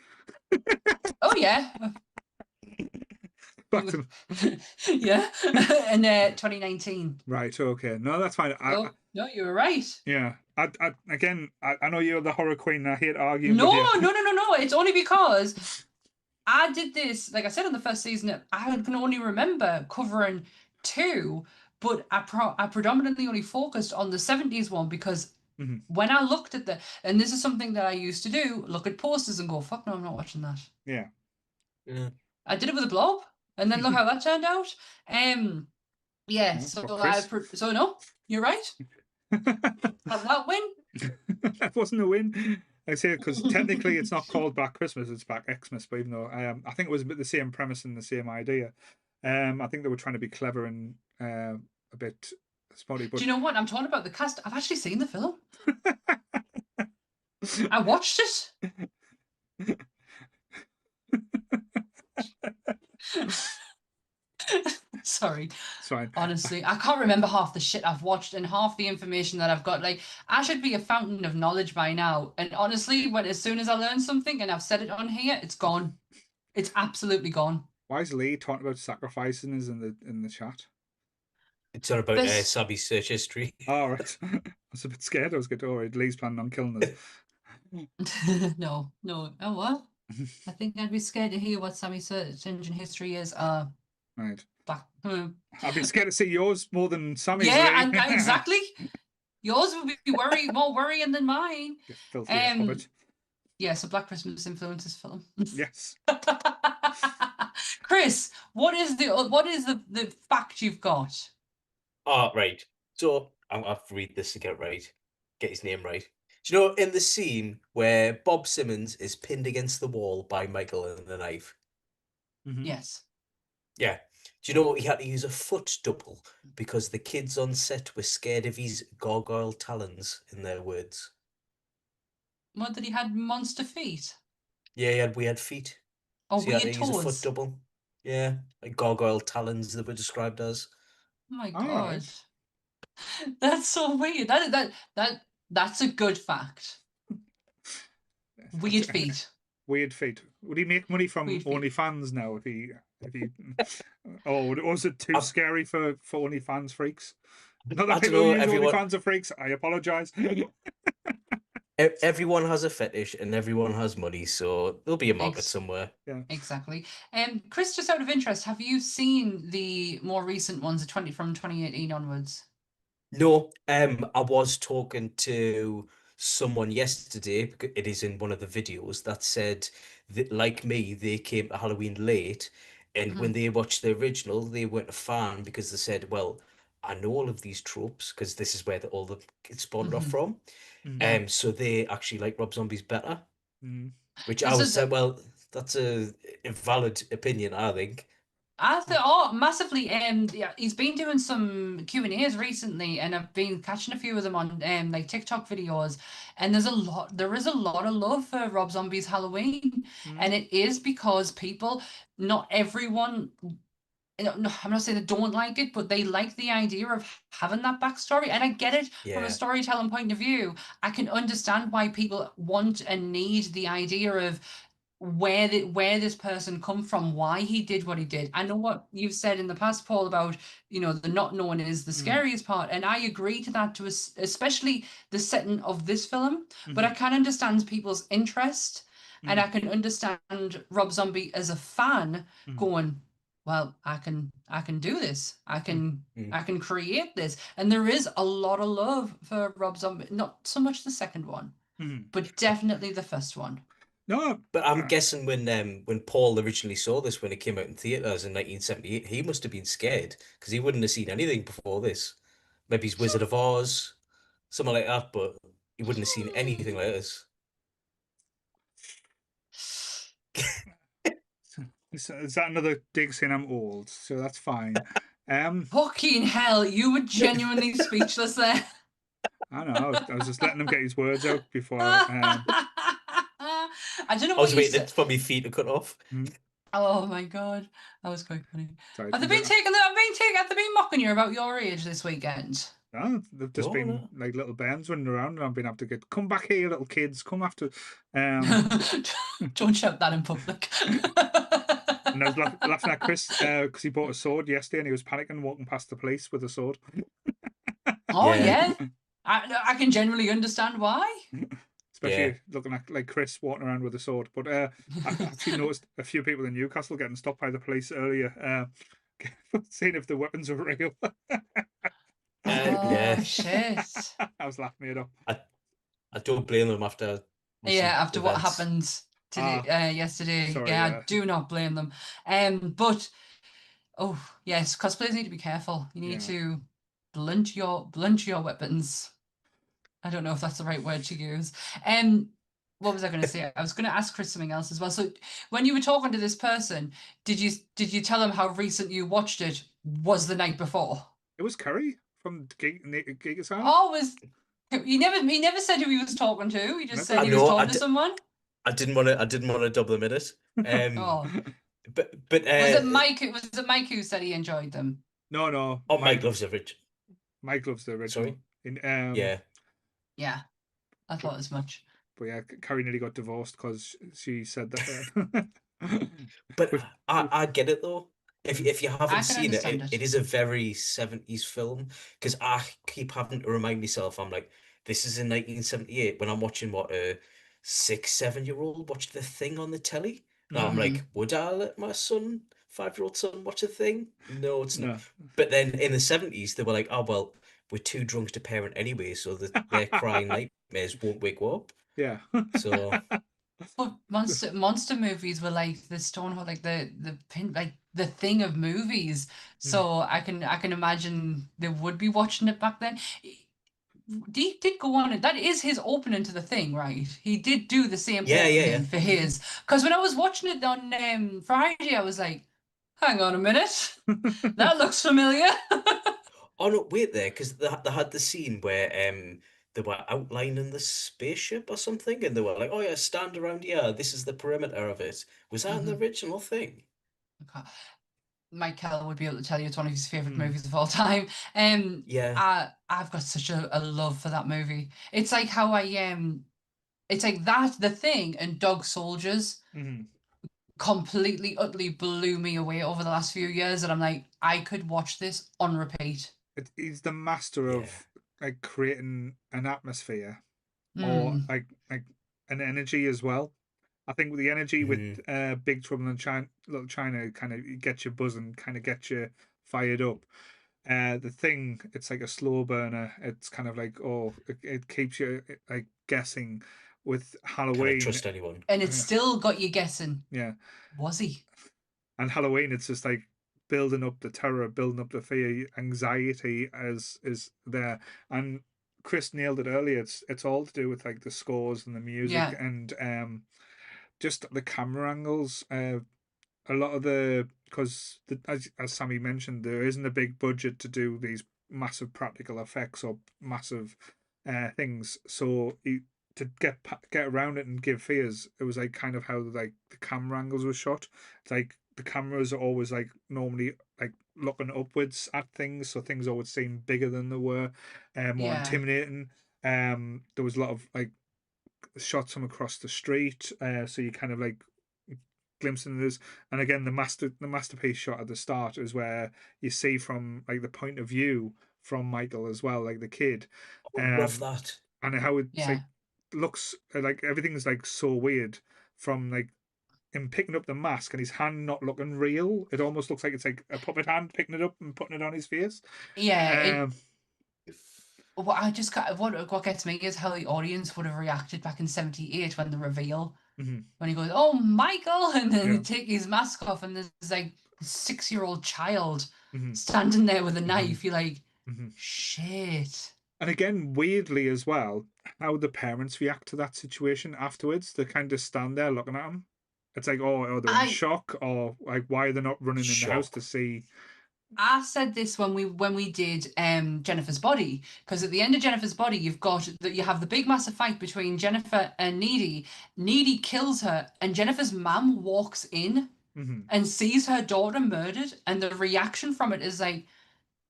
Oh yeah. Back to Yeah. And 2019. right. Okay. No, that's fine. Oh, no, you were right. Yeah. Again, I know you're the horror queen. I hate arguing No, with you. no. It's only because I did this, like I said on the first season, I can only remember covering 2, but I predominantly only focused on the 70s one because when I looked at and this is something that I used to do, look at posters and go, fuck no, I'm not watching that. Yeah. Yeah. I did it with a blob, and then look how that turned out. Yeah, so no, you're right. Have that win. That wasn't a win. I say because technically it's not called Black Christmas; it's Black Xmas. But even though I think it was a bit the same premise and the same idea, I think they were trying to be clever and a bit spotty. But do you know what? I'm talking about the cast. I've actually seen the film. I watched it. Sorry. It's fine. Honestly, I can't remember half the shit I've watched and half the information that I've got. Like, I should be a fountain of knowledge by now. And honestly, as soon as I learn something and I've said it on here, it's gone. It's absolutely gone. Why is Lee talking about sacrificing us in the chat? It's all about Sabi's search history. Oh, right. I was a bit scared. I was getting worried. Lee's planning on killing us. No. Oh, well. I think I'd be scared to hear what Sammy's search engine history is. Right. I'd be scared to see yours more than Sammy's. Yeah, exactly. Yours would be more worrying than mine. Filthy hobbit. Yeah, so Black Christmas influences film. Yes. Chris, what is the fact you've got? Oh, right. So I'll have to read this to get his name right. Do you know in the scene where Bob Simmons is pinned against the wall by Michael and the knife? Yes. Yeah. Do you know he had to use a foot double because the kids on set were scared of his gargoyle talons, in their words? What, that he had monster feet? Yeah, we had feet. Oh, so he had to weird use a foot toes. double. Yeah, like gargoyle talons they were described as. Oh my god. That's so weird. That's a good fact. Weird feet. Weird feet. Would he make money from OnlyFans now if he or was it too scary for OnlyFans freaks? Not that people use OnlyFans are freaks. I apologize. Everyone has a fetish and everyone has money, so there'll be a market somewhere. Yeah, exactly. Chris, just out of interest, have you seen the more recent ones, from 2018 onwards? No, I was talking to someone yesterday, because it is in one of the videos, that said that, like me, they came to Halloween late, and when they watched the original, they weren't a fan because they said, well, I know all of these tropes because this is where all the kids spawned off from. So they actually like Rob Zombie's better. Which I was said, well, that's a valid opinion, I think. I thought, massively. Yeah, he's been doing some Q&As recently, and I've been catching a few of them on like TikTok videos. And there is a lot of love for Rob Zombie's Halloween, and it is because not everyone. I'm not saying they don't like it, but they like the idea of having that backstory, and I get it from a storytelling point of view. I can understand why people want and need the idea of where this person come from, why he did what he did. I know what you've said in the past, Paul, about the not knowing is the scariest part, and I agree to that, especially the setting of this film. But I can understand people's interest, and I can understand Rob Zombie as a fan going, well, I can do this. I can create this. And there is a lot of love for Rob Zombie. Not so much the second one, but definitely the first one. No, but I'm guessing when Paul originally saw this when it came out in theaters in 1978, he must have been scared because he wouldn't have seen anything before this. Maybe he's Wizard of Oz, something like that, but he wouldn't have seen anything like this. Is that another dig saying I'm old? So that's fine. Fucking hell, you were genuinely speechless there. I know. I was just letting him get his words out before. I don't know I what was you waiting said. for my feet to cut off. Oh my god, that was quite funny. Sorry, Have they been mocking you about your age this weekend? No, they've just been like little bands running around, and I've been able to get come back here, little kids, come after. Don't shout that in public. And I was laughing at Chris because he bought a sword yesterday, and he was panicking, walking past the police with a sword. Oh yeah, I can generally understand why. Especially looking at like Chris walking around with a sword. But I actually noticed a few people in Newcastle getting stopped by the police earlier, seeing if the weapons were real. Oh shit! I was laughing it up. I don't blame them after. After what happened yesterday. Sorry, I do not blame them. But oh yes, cosplayers need to be careful. You need to blunt your weapons. I don't know if that's the right word to use. What was I going to say? I was going to ask Chris something else as well. So when you were talking to this person, did you tell him how recent you watched it was the night before? It was Curry from Giga Sound. Oh, he never said who he was talking to. He just said he was talking to someone. I didn't want to double the minute. But was it Mike? Was it Mike who said he enjoyed them? No. Oh, Mike loves the original. Mike loves the original. Sorry. Yeah, I thought as much. But yeah, Carrie nearly got divorced because she said that. But I get it though. If you haven't seen it, it is a very 70s film. Because I keep having to remind myself, I'm like, this is in 1978 when I'm watching what a 6-7-year-old watched The Thing on the telly. Now I'm like, would I let my 5-year-old son watch a Thing? No, it's not. But then in the 70s, they were like, oh well, we're too drunk to parent anyway, so that their crying nightmares won't wake up. Yeah. So. But monster movies were like the Stonehold, like the thing of movies. So I can imagine they would be watching it back then. He did go on, and that is his opening to The Thing, right? He did do the same opening for his. Because when I was watching it on Friday, I was like, hang on a minute, that looks familiar. Oh no, wait there, because they had the scene where they were outlining the spaceship or something, and they were like, "Oh yeah, stand around here. This is the perimeter of it." Was that in the original Thing? Okay. Mike Keller would be able to tell you it's one of his favorite movies of all time. I've got such a love for that movie. It's like how it's like that, The Thing, and Dog Soldiers. Completely, utterly blew me away over the last few years, and I'm like, I could watch this on repeat. He's the master of like creating an atmosphere or like an energy as well. I think with the energy with Big Trouble in Little China kind of gets you buzzing, kind of gets you fired up. The Thing, it's like a slow burner. It's kind of like it keeps you like guessing. With Halloween, can't trust anyone, and it's still got you guessing. Yeah, was he? And Halloween, it's just like building up the terror, building up the fear, anxiety is there. And Chris nailed it earlier. It's all to do with like the scores and the music and just the camera angles. A lot of because as Sammy mentioned, there isn't a big budget to do these massive practical effects or massive things. So to get around it and give fears, it was like kind of how like the camera angles were shot. It's like the cameras are always like normally like looking upwards at things, so things always seem bigger than they were, more intimidating. There was a lot of like shots from across the street, so you kind of like glimpsing this. And again, the masterpiece shot at the start is where you see from like the point of view from Michael as well, like the kid. I love that. And how it's like looks like everything's like so weird from like him picking up the mask and his hand not looking real. It almost looks like it's like a puppet hand picking it up and putting it on his face. What gets me is how the audience would have reacted back in '78 when the reveal, when he goes, "Oh, Michael," and then they take his mask off, and there's like a 6-year-old child standing there with a knife. You're like, shit. And again, weirdly as well, how the parents react to that situation afterwards. They kind of stand there looking at him. It's like, oh, they're in shock, or like, why are they not running in the house to see? I said this when we did Jennifer's Body, because at the end of Jennifer's Body, you have the big massive fight between Jennifer and Needy. Needy kills her, and Jennifer's mum walks in and sees her daughter murdered, and the reaction from it is like,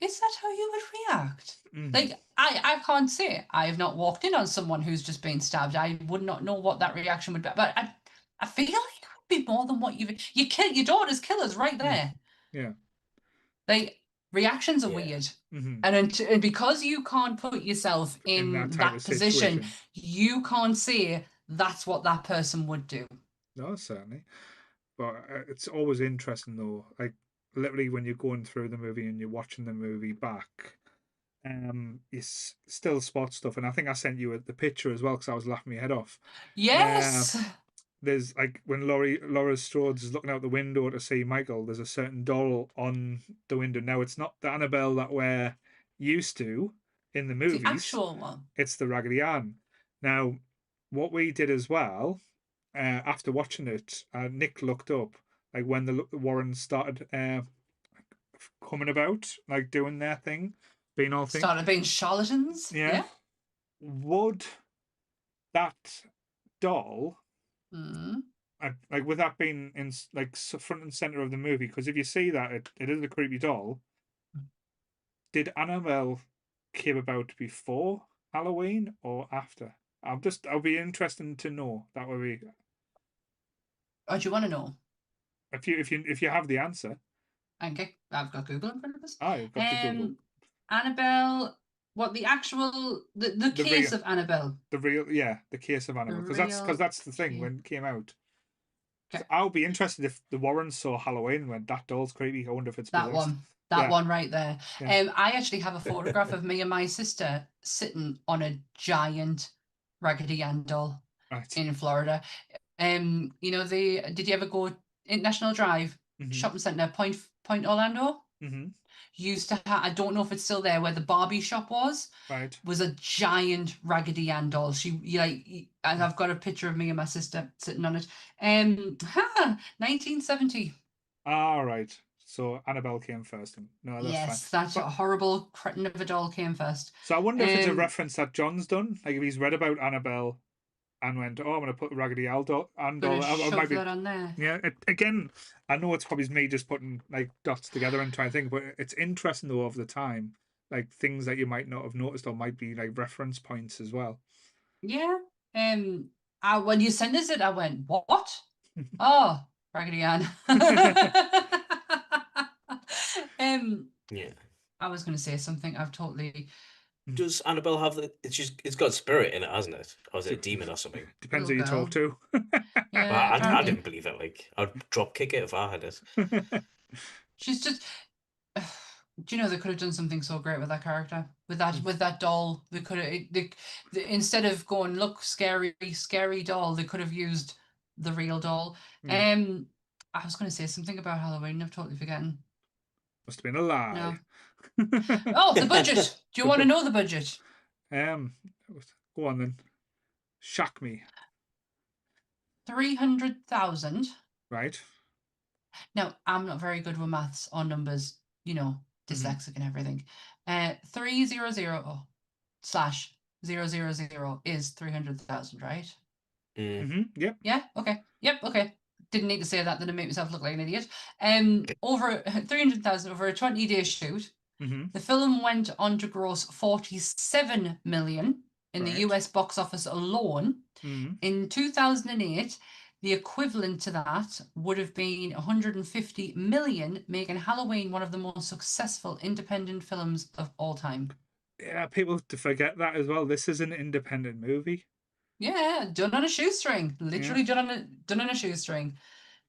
is that how you would react? Like, I can't say. I have not walked in on someone who's just been stabbed. I would not know what that reaction would be. But I feel like it would be more than what you kill your daughter's killer's right there. Yeah. Like, reactions are weird. And because you can't put yourself in that position, you can't say that's what that person would do. No, certainly. But it's always interesting though. Like, literally when you're going through the movie and you're watching the movie back, you still spot stuff. And I think I sent you the picture as well because I was laughing my head off. Yes. There's like when Laurie Strode is looking out the window to see Michael, there's a certain doll on the window. Now it's not the Annabelle that we're used to in the movies. The actual one. It's the Raggedy Ann. Now, what we did as well, after watching it, Nick looked up like when the Warrens started coming about, like doing their thing, being all things. Started being charlatans. Yeah. Would that doll, like with that being in like front and center of the movie, because if you see that it is a creepy doll. Did Annabelle came about before Halloween or after? I'll be interested to know. That would be. Oh, do you want to know? If you have the answer. Okay, I've got Google in front of us. Oh, you've got the Google. Annabelle, what the actual the case of Annabelle? The case of Annabelle, because that's the thing when it came out. Okay. So I'll be interested if the Warrens saw Halloween and went, that doll's creepy. I wonder if it's that one. That one right there. Yeah. I actually have a photograph of me and my sister sitting on a giant Raggedy Ann doll in Florida. You know, did you ever go in National Drive shopping centre, Point Orlando? Used to have, I don't know if it's still there, where the Barbie shop was. Right. Was a giant Raggedy Ann doll. And I've got a picture of me and my sister sitting on it. 1970. All right. So Annabelle came first. No, that's fine. That horrible cretin of a doll came first. So I wonder if it's a reference that John's done. Like if he's read about Annabelle and went, oh, I'm going to put Raggedy Ann doll. Shove that on there. Yeah. Again, I know it's probably me just putting like dots together and trying to think, but it's interesting though over the time, like things that you might not have noticed or might be like reference points as well. Yeah. When you sent us it, I went, what? Oh, Raggedy Ann. Yeah. I was going to say something. I've totally. Does Annabelle have it's got spirit in it, hasn't it? Or is it a demon or something? Depends who you talk to. Yeah, I didn't believe it. Like, I'd drop kick it if I had it. She's just. Do you know they could have done something so great with that character, with that doll? They could have instead of going, look, scary doll, they could have used the real doll. I was going to say something about Halloween. I've totally forgotten. Must have been a lie. No. Oh, the budget. Do you want to know the budget? Go on then. Shock me. 300,000. Right. Now, I'm not very good with maths or numbers, you know, dyslexic and everything. 300/000 is 300,000, right? Yep. Yeah. Okay. Yep. Okay. Didn't need to say that. Then I make myself look like an idiot. Over 300,000 over a 20-day shoot. The film went on to gross 47 million in the US box office alone. In 2008, the equivalent to that would have been 150 million, making Halloween one of the most successful independent films of all time. Yeah, people forget that as well. This is an independent movie. Yeah, done on a shoestring. Literally done on a shoestring.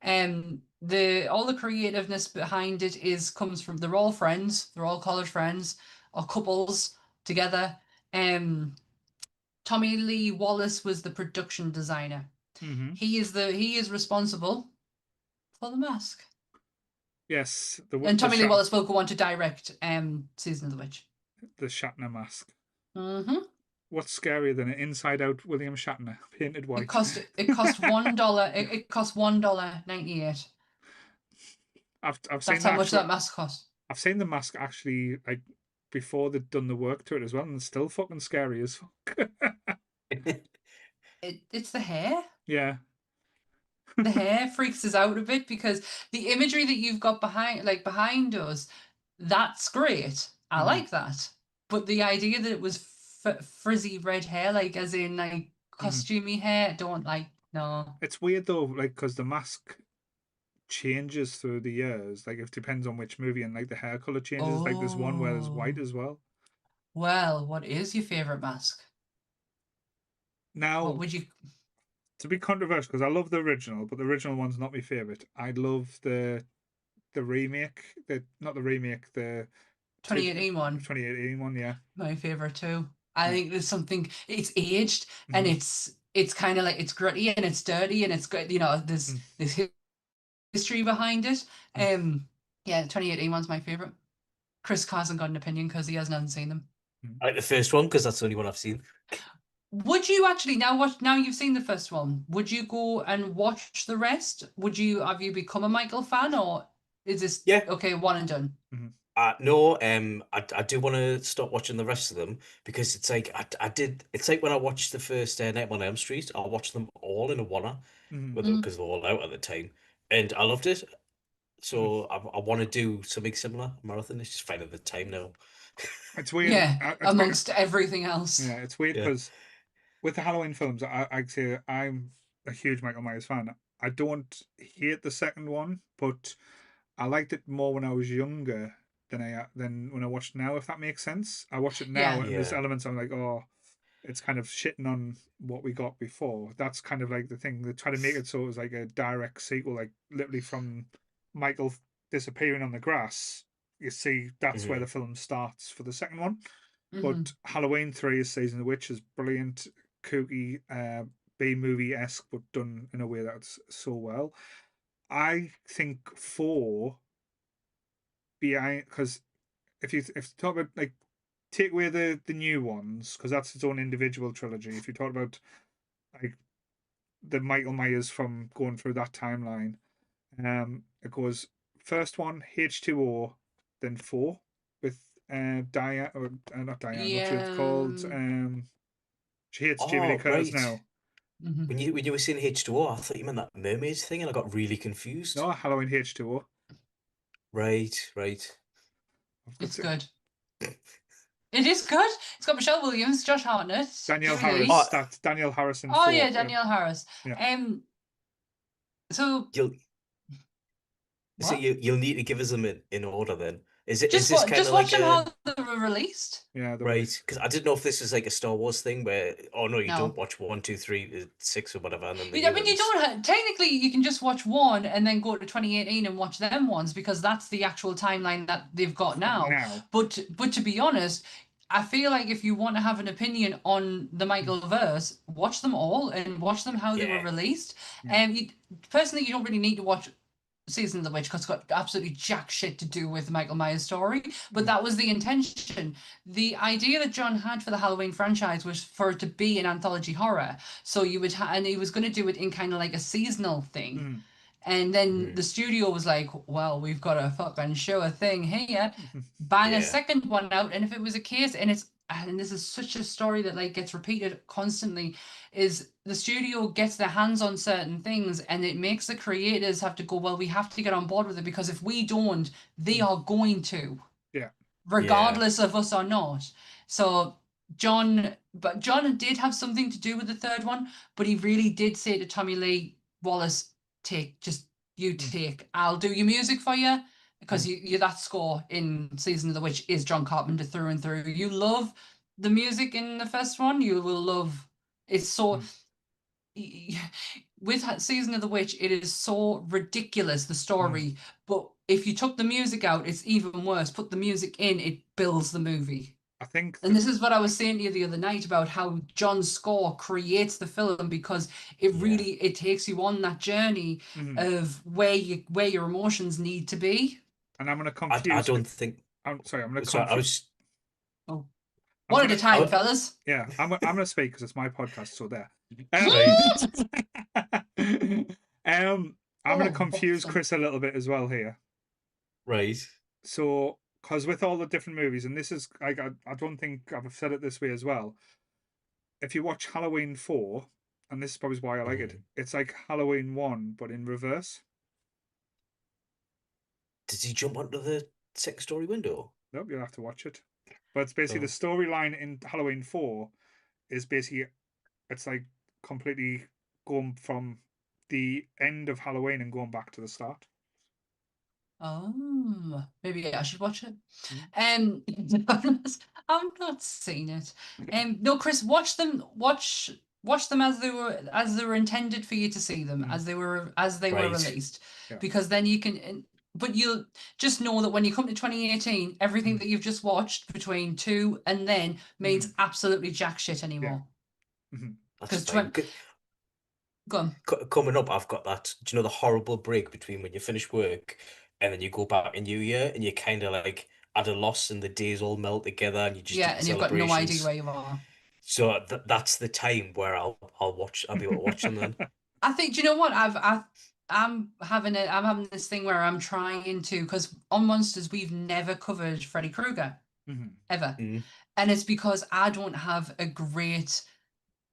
All the creativeness behind it comes from, they're all friends, they're all college friends or couples together. Tommy Lee Wallace was the production designer. He is responsible for the mask. Yes, and Tommy Lee Wallace will go on to direct Season of the Witch. The Shatner mask. Mm-hmm. What's scarier than an inside out William Shatner painted white? It cost $1. It cost $1.98. I've seen That's how that much actually. that mask cost. I've seen the mask actually like before they'd done the work to it as well, and it's still fucking scary as fuck. It's the hair. Yeah. The hair freaks us out a bit because the imagery that you've got behind us, that's great. I like that. But the idea that it was frizzy red hair, like as in like costumey hair, I don't like. No. It's weird though, like because the mask changes through the years. Like it depends on which movie, and like the hair color changes. Like there's one where there's white Oh. as well. Well, what is your favorite mask? What Now, would you? to be controversial, because I love the original, but the original one's not my favorite. I love the remake, the not the remake, the 2018 one. 2018 one. Yeah, My favorite too. I yeah. think there's something. It's aged and it's kind of like it's gritty and it's dirty and it's good. You know, there's history behind it. Yeah, 2018 one's my favorite. Chris hasn't got an opinion because he hasn't seen them. I like the first one because that's the only one I've seen. Would you actually now you've seen the first one? Would you go and watch the rest? Have you become a Michael fan or is this okay one and done? No, I do want to stop watching the rest of them because it's like it's like when I watched the first Nightmare on Elm Street, I watched them all in a one because they're all out at the time, and I loved it. So I want to do something similar, marathon. It's just finding the time now. It's weird. Yeah, amongst everything else. Yeah, it's weird because with the Halloween films, I'd say I'm a huge Michael Myers fan. I don't hate the second one, but I liked it more when I was younger than when I watched now. If that makes sense, I watch it now, and there's elements I'm like, oh, it's kind of shitting on what we got before. That's kind of like the thing. They try to make it so it was like a direct sequel, like literally from Michael disappearing on the grass. You see, that's where the film starts for the second one. But Halloween 3 is Season of the Witch is brilliant, kooky, B movie esque, but done in a way that's so well. I think 4 behind because if you talk about like take away the new ones because that's its own individual trilogy. If you talk about like the Michael Myers from going through that timeline, it goes first one H2O, then 4 with Diane or not Diane, what's it called? She hates Jamie Lee Curtis now. When you were saying H2O, I thought you meant that mermaids thing, and I got really confused. No, Halloween H2O. Right. It's good. It is good. It's got Michelle Williams, Josh Hartnett, Danielle Harris. That's Danielle Harrison. Oh yeah, Danielle Harris. Yeah. So you'll need to give us them in order then. Is this kind just of watch like them how they were released? Yeah, right. Because I didn't know if this is like a Star Wars thing where you don't watch 1, 2, 3, 6 or whatever, and then I mean, you don't technically you can just watch one and then go to 2018 and watch them ones because that's the actual timeline that they've got now. But to be honest, I feel like if you want to have an opinion on the Michael verse, watch them all and watch them how they were released. Personally, you don't really need to watch Season of the Witch because it's got absolutely jack shit to do with Michael Myers' story, but that was the intention. The idea that John had for the Halloween franchise was for it to be an anthology horror. So you would and he was going to do it in kind of like a seasonal thing. And then the studio was like, well, we've got to fucking show a thing here, bang a second one out. And if it was a case, and this is such a story that like gets repeated constantly, is the studio gets their hands on certain things and it makes the creators have to go, well, we have to get on board with it because if we don't, they are going to. Yeah. Regardless of us or not. So John did have something to do with the third one, but he really did say to Tommy Lee Wallace, I'll do your music for you. Because you that score in Season of the Witch is John Carpenter through and through. You love the music in the first one. You will love it's so with Season of the Witch, it is so ridiculous the story. But if you took the music out, it's even worse. Put the music in, it builds the movie. I think, and this is what I was saying to you the other night about how John's score creates the film because it really it takes you on that journey of where your emotions need to be. And I'm going to confuse. I don't think. I'm sorry. I'm going to confuse. One at a time, fellas. Yeah, I'm gonna speak because it's my podcast. So there. I'm gonna confuse Chris a little bit as well here. Right. So, because with all the different movies, and this is, I don't think I've said it this way as well. If you watch Halloween 4, and this is probably why I like it, it's like Halloween 1, but in reverse. Did he jump onto the second story window? Nope, you'll have to watch it. But it's basically the storyline in Halloween 4 is basically, it's like completely going from the end of Halloween and going back to the start. Oh, maybe I should watch it. I'm not seeing it. No, Chris, watch them as they were intended for you to see them, as they were released, because then you can. But you'll just know that when you come to 2018, everything that you've just watched between 2 and then means absolutely jack shit anymore. That's fine. Go on. Coming up, I've got that. Do you know the horrible break between when you finish work and then you go back in New Year and you're kind of like at a loss and the days all melt together and you just and you've got no idea where you are. So that's the time where I'll be able to watch them then. I think. Do you know what I'm having this thing where I'm trying to, because on Monsters we've never covered Freddy Krueger ever, and it's because I don't have a great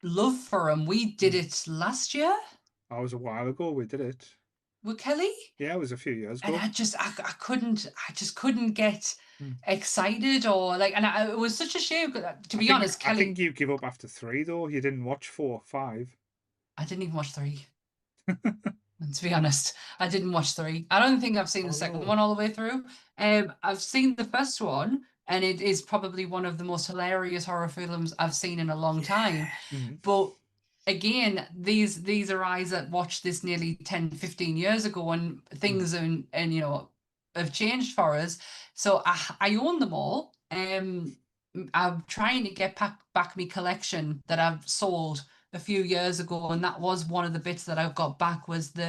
love for him. We did it last year. That was a while ago. We did it with Kelly. Yeah, it was a few years ago. And I just couldn't get excited or like, and it was such a shame. To be honest, Kelly. I think you give up after 3 though. You didn't watch 4, 5. I didn't even watch 3. And to be honest, I didn't watch 3. I don't think I've seen the second one all the way through. I've seen the first one, and it is probably one of the most hilarious horror films I've seen in a long time. But again, these are eyes that watched this nearly 10, 15 years ago, and things and have changed for us. So I own them all. I'm trying to get back my collection that I've sold a few years ago, and that was one of the bits that I got back, was the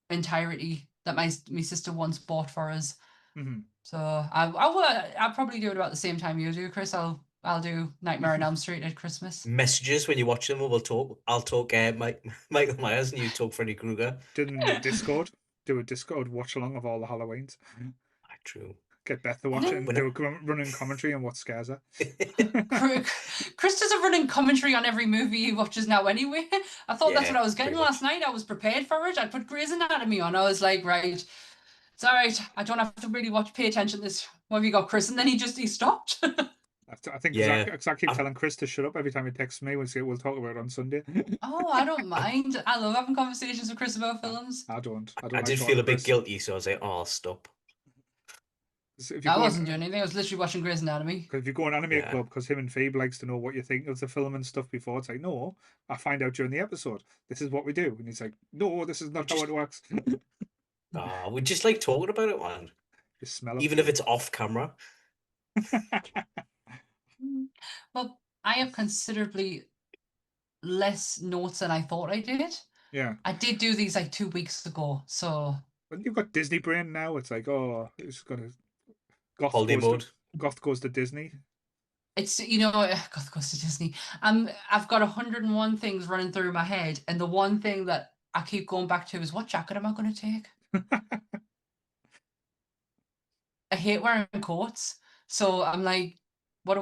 entirety that my sister once bought for us. So I'll probably do it about the same time you do, Chris. I'll do Nightmare on Elm Street at Christmas. Messages when you watch them, we'll talk. I'll talk Michael Myers, and you talk Freddy Krueger. Didn't Discord do a Discord watch along of all the Halloweens? True. Get Beth to watch it and do a running commentary on what scares her. Chris does a running commentary on every movie he watches now anyway. I thought that's what I was getting last night. I was prepared for it. I put Grey's Anatomy on. I was like, right, it's all right. I don't have to really pay attention to this. What have you got, Chris? And then he stopped. I think I keep telling Chris to shut up every time he texts me. We'll talk about it on Sunday. Oh, I don't mind. I love having conversations with Chris about films. I don't. I did feel a bit guilty, so I was like, oh, I'll stop. I wasn't doing anything. I was literally watching Grey's Anatomy. Because if you go on Anime Club, because him and Phoebe likes to know what you think of the film and stuff before, it's like, no, I find out during the episode. This is what we do. And he's like, no, this is not how it works. We just like talking about it, man. Just smell it. Even if it's off camera. Well, I have considerably less notes than I thought I did. Yeah. I did do these like 2 weeks ago, so. But you've got Disney brain now. It's like, oh, it's going to. Goth goes to Disney. It's, Goth goes to Disney. I've got 101 things running through my head, and the one thing that I keep going back to is, what jacket am I going to take? I hate wearing coats, so I'm like, what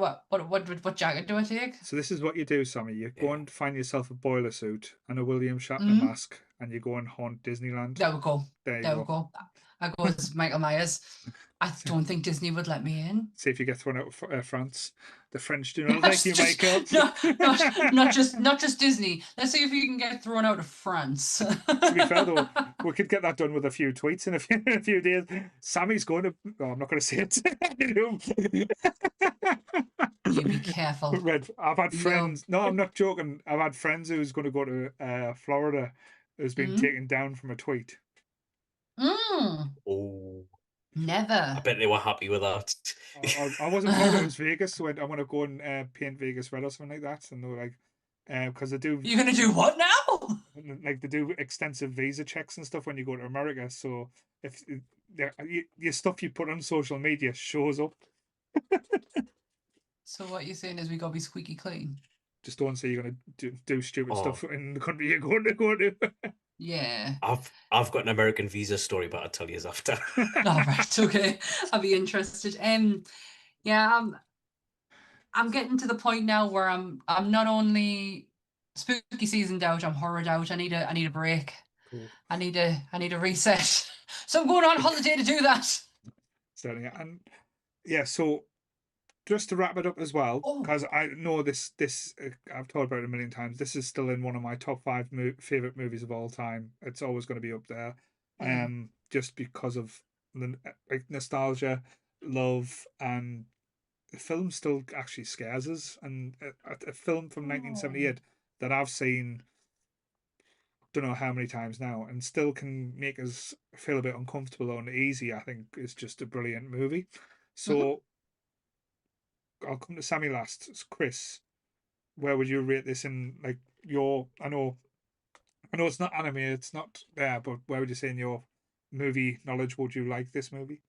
jacket do I take? So this is what you do, Sammy. You go and find yourself a boiler suit and a William Shatner mask, and you go and haunt Disneyland. There we go. There we go. I go as Michael Myers. I don't think Disney would let me in. See if you get thrown out of France. The French do not like you, Michael. not just Disney. Let's see if you can get thrown out of France. To be fair, though, we could get that done with a few tweets in a few days. Sammy's going to... Oh, I'm not going to say it. You be careful. Red, I've had friends... No, I'm not joking. I've had friends who's going to go to Florida who's been taken down from a tweet. Oh. Never. I bet they were happy with that. I wasn't Florida, it was Vegas, so I want to go and paint Vegas red or something like that. And they were like, because they do... You're going to do what now? Like, they do extensive visa checks and stuff when you go to America. So if your stuff you put on social media shows up. So what you're saying is we gotta be squeaky clean. Just don't say you're going to do stupid Oh. stuff in the country you're going to go to. Yeah. I've got an American visa story, but I'll tell you after. All right. Okay. I'll be interested. Yeah. I'm getting to the point now where I'm not only spooky seasoned out, I'm horrored out. I need a break. Cool. I need a reset. So I'm going on holiday to do that. Certainly. And yeah, so just to wrap it up as well, Oh. because I know this I've talked about it a million times. This is still in one of my top 5 favorite movies of all time. It's always going to be up there, just because of the nostalgia, love, and the film still actually scares us. And a film from 1978 that I've seen, don't know how many times now, and still can make us feel a bit uncomfortable or uneasy, I think is just a brilliant movie. So I'll come to Sammy last. Chris, where would you rate this in like your? I know it's not anime, it's not there, but where would you say in your movie knowledge would you like this movie?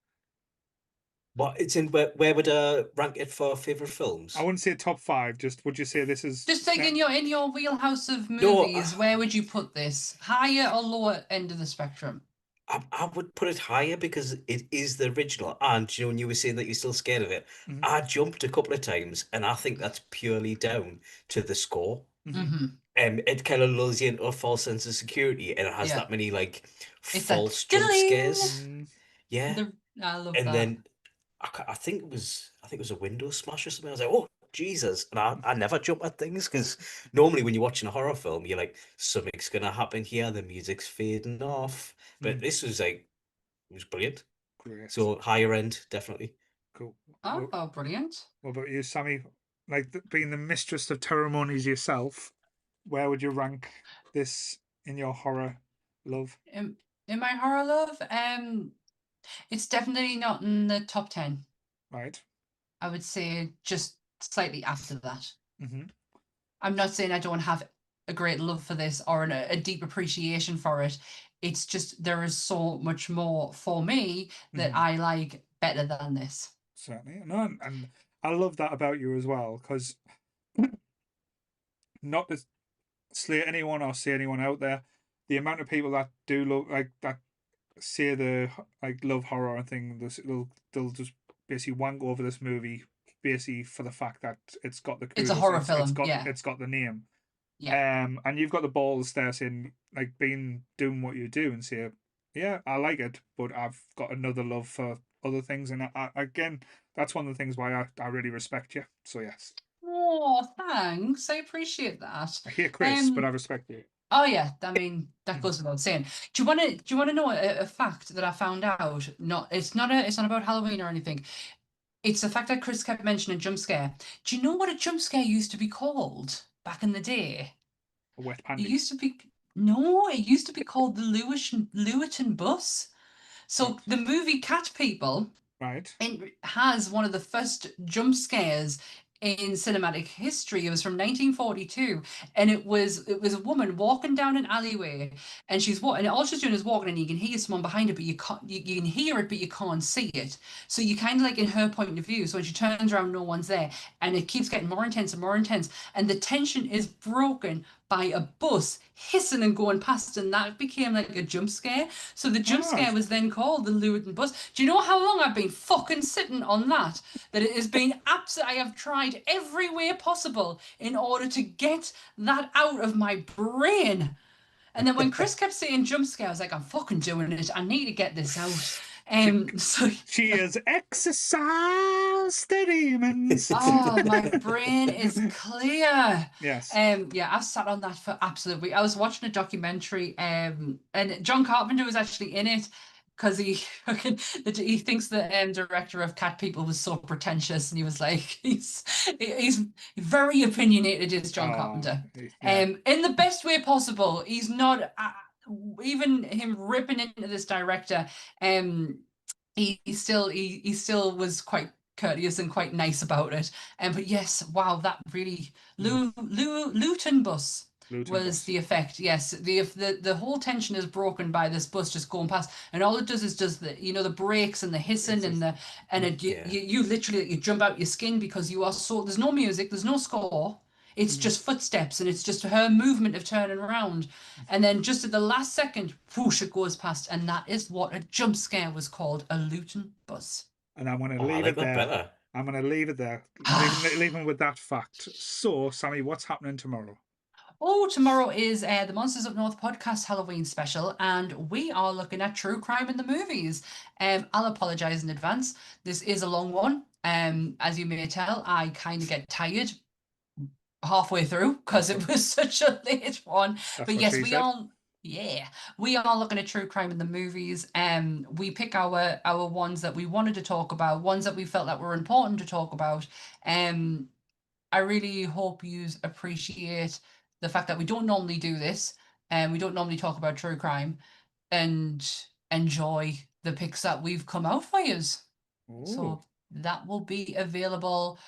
But it's in where would I rank it for favorite films? I wouldn't say top 5. Just would you say this is Just like in your wheelhouse of No, movies, where would you put this? Higher or lower end of the spectrum? I would put it higher because it is the original. And you know, when you were saying that you're still scared of it, I jumped a couple of times, and I think that's purely down to the score. Mm-hmm. It kind of lulls you into a false sense of security, and it has Yeah. that many like It's that false jump scares. Yeah, I love and that. then I think it was a window smash or something. I was like, oh Jesus! And I never jump at things because normally when you're watching a horror film, you're like, something's gonna happen here. The music's fading off, but this was like, it was brilliant. Great. So higher end, definitely. Cool. Oh, brilliant. What about you, Sammy? Like being the mistress of ceremonies yourself, where would you rank this in your horror love? In my horror love, it's definitely not in the top 10. Right. I would say just slightly after that. Mm-hmm. I'm not saying I don't have a great love for this or a deep appreciation for it. It's just there is so much more for me that I like better than this. Certainly. No, and I love that about you as well, because not to slay anyone or say anyone out there, the amount of people that do love that say the love horror and thing, they'll just basically wank over this movie basically for the fact that it's got the It's a kudos, horror film, it's got the name. Yeah. And you've got the balls there saying doing what you do and say, yeah, I like it, but I've got another love for other things, and again, that's one of the things why I really respect you. So yes, Oh, thanks. I appreciate that. I hear Chris, but I respect you. Oh yeah, I mean that goes without saying. Do you want to know a fact that I found out? It's not about Halloween or anything. It's the fact that Chris kept mentioning jump scare. Do you know what a jump scare used to be called back in the day? A wet It panty. used to be called the Lewiton bus. So the movie Cat People Right. it has one of the first jump scares in cinematic history. It was from 1942, and it was a woman walking down an alleyway, and she's walking, and all she's doing is walking, and you can hear someone behind her, but you can't, you can hear it, but you can't see it. So you kind of like in her point of view. So when she turns around, no one's there, and it keeps getting more intense and more intense, and the tension is broken by a bus hissing and going past, and that became like a jump scare. So the jump scare was then called the Lewitton bus. Do you know how long I've been fucking sitting on that? That it has been absolute. I have tried every way possible in order to get that out of my brain. And then when Chris kept saying jump scare, I was like, I'm fucking doing it. I need to get this out. So she has exorcised the demons. oh, my brain is clear. Yes. Yeah, I've sat on that for absolute week. I was watching a documentary, and John Carpenter was actually in it because he thinks the director of Cat People was so pretentious, and he was like, he's very opinionated, is John Carpenter, in the best way possible. He's not. Even him ripping into this director, he still was quite courteous and quite nice about it. But yes, wow, that really Luton bus. Luton was bus. the effect. Yes, the whole tension is broken by this bus just going past, and all it does is just the brakes and the hissing and you literally you jump out your skin because you are so there's no music, there's no score. It's just footsteps and it's just her movement of turning around, and then just at the last second, whoosh, it goes past, and that is what a jump scare was called, a Luton bus. And I'm going to Oh, I leave like it that there. better. I'm going to leave it there, leaving with that fact. So, Sammy, what's happening tomorrow? Oh, tomorrow is the Monsters Up North podcast Halloween special, and we are looking at true crime in the movies. I'll apologise in advance. This is a long one. As you may tell, I kind of get tired halfway through because it was such a late one. That's But what yes, she said. we are looking at true crime in the movies. We pick our ones that we wanted to talk about, ones that we felt that were important to talk about. I really hope you appreciate the fact that we don't normally do this, and we don't normally talk about true crime, and enjoy the picks that we've come out for you. So that will be available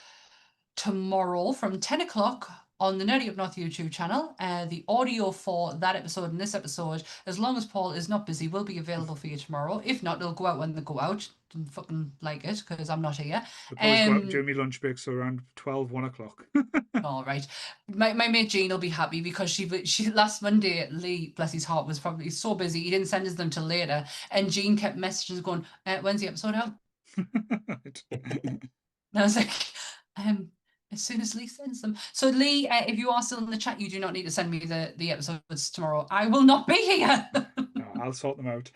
tomorrow from 10 o'clock on the Nerdy Up North YouTube channel. The audio for that episode and this episode, as long as Paul is not busy, will be available for you tomorrow. If not, they'll go out when they go out. Don't fucking like it because I'm not here. They'll probably go out during my lunch break, so around 12, 1 o'clock. All right. My mate Jean will be happy because she last Monday, Lee, bless his heart, was probably so busy he didn't send us them till later, and Jean kept messages going, when's the episode out? And I was like, as soon as Lee sends them. So Lee, if you are still in the chat, you do not need to send me the episodes tomorrow. I will not be here. No, I'll sort them out.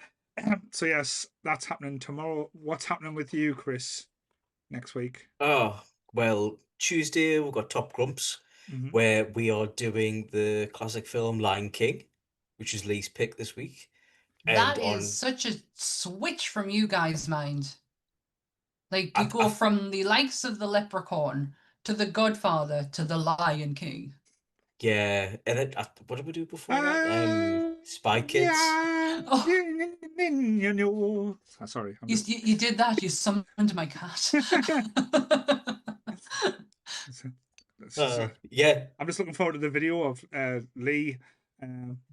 So yes, that's happening tomorrow. What's happening with you, Chris, next week? Oh, well, Tuesday we've got Top Grumps, where we are doing the classic film Lion King, which is Lee's pick this week. That is such a switch from you guys' mind. Like, you go from the likes of the Leprechaun to the Godfather to the Lion King. Yeah, and then what did we do before that? Spy Kids. Oh, sorry. You did that. You summoned my cat. Yeah. I'm just looking forward to the video of Lee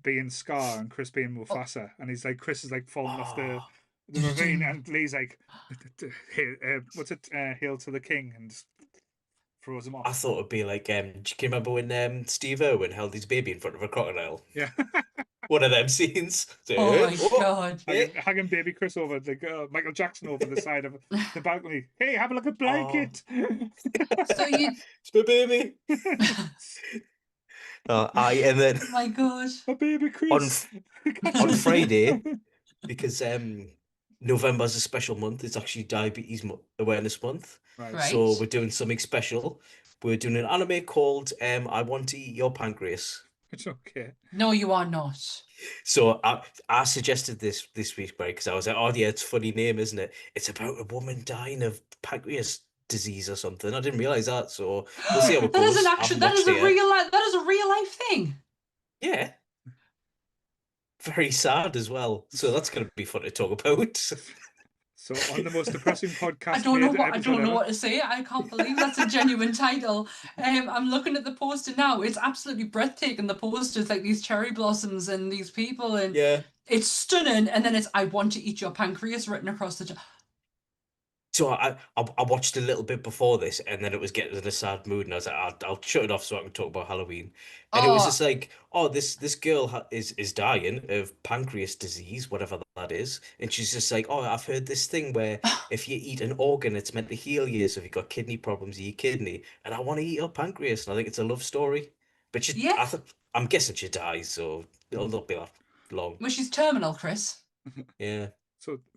being Scar and Chris being Mufasa, and he's like, Chris is like falling off the ravine, and Lee's like, what's it? Hail to the king, and just throws him off. I thought it'd be like, do you remember when Steve Irwin held his baby in front of a crocodile? Yeah. One of them scenes. So, oh my god! Hanging baby Chris over, like Michael Jackson over the side of the balcony. Hey, have a look at blanket. So you, it's my baby. And then oh my god, a baby Chris on Friday, because November's a special month. It's actually Diabetes Awareness Month. Right. So we're doing something special. We're doing an anime called I Want to Eat Your Pancreas. It's okay. No, you are not. So I suggested this week, right? Because I was like, oh yeah, it's a funny name, isn't it? It's about a woman dying of pancreas disease or something. I didn't realize that. So we'll see how it goes. That is a real life thing. Yeah. Very sad as well. So that's going to be fun to talk about. So on the most depressing podcast, I don't know what to say. I can't believe that's a genuine title. I'm looking at the poster now. It's absolutely breathtaking. The poster's like these cherry blossoms and these people, and it's stunning. And then it's "I want to eat your pancreas" written across the. So I watched a little bit before this, and then it was getting in a sad mood, and I was like, I'll shut it off so I can talk about Halloween. And it was just like, oh, this girl is dying of pancreas disease, whatever that is, and she's just like, oh, I've heard this thing where if you eat an organ, it's meant to heal you. So if you've got kidney problems, you eat kidney, and I want to eat your pancreas, and I think it's a love story. But I'm guessing she dies, so it'll not be that long. Well, she's terminal, Chris. Yeah.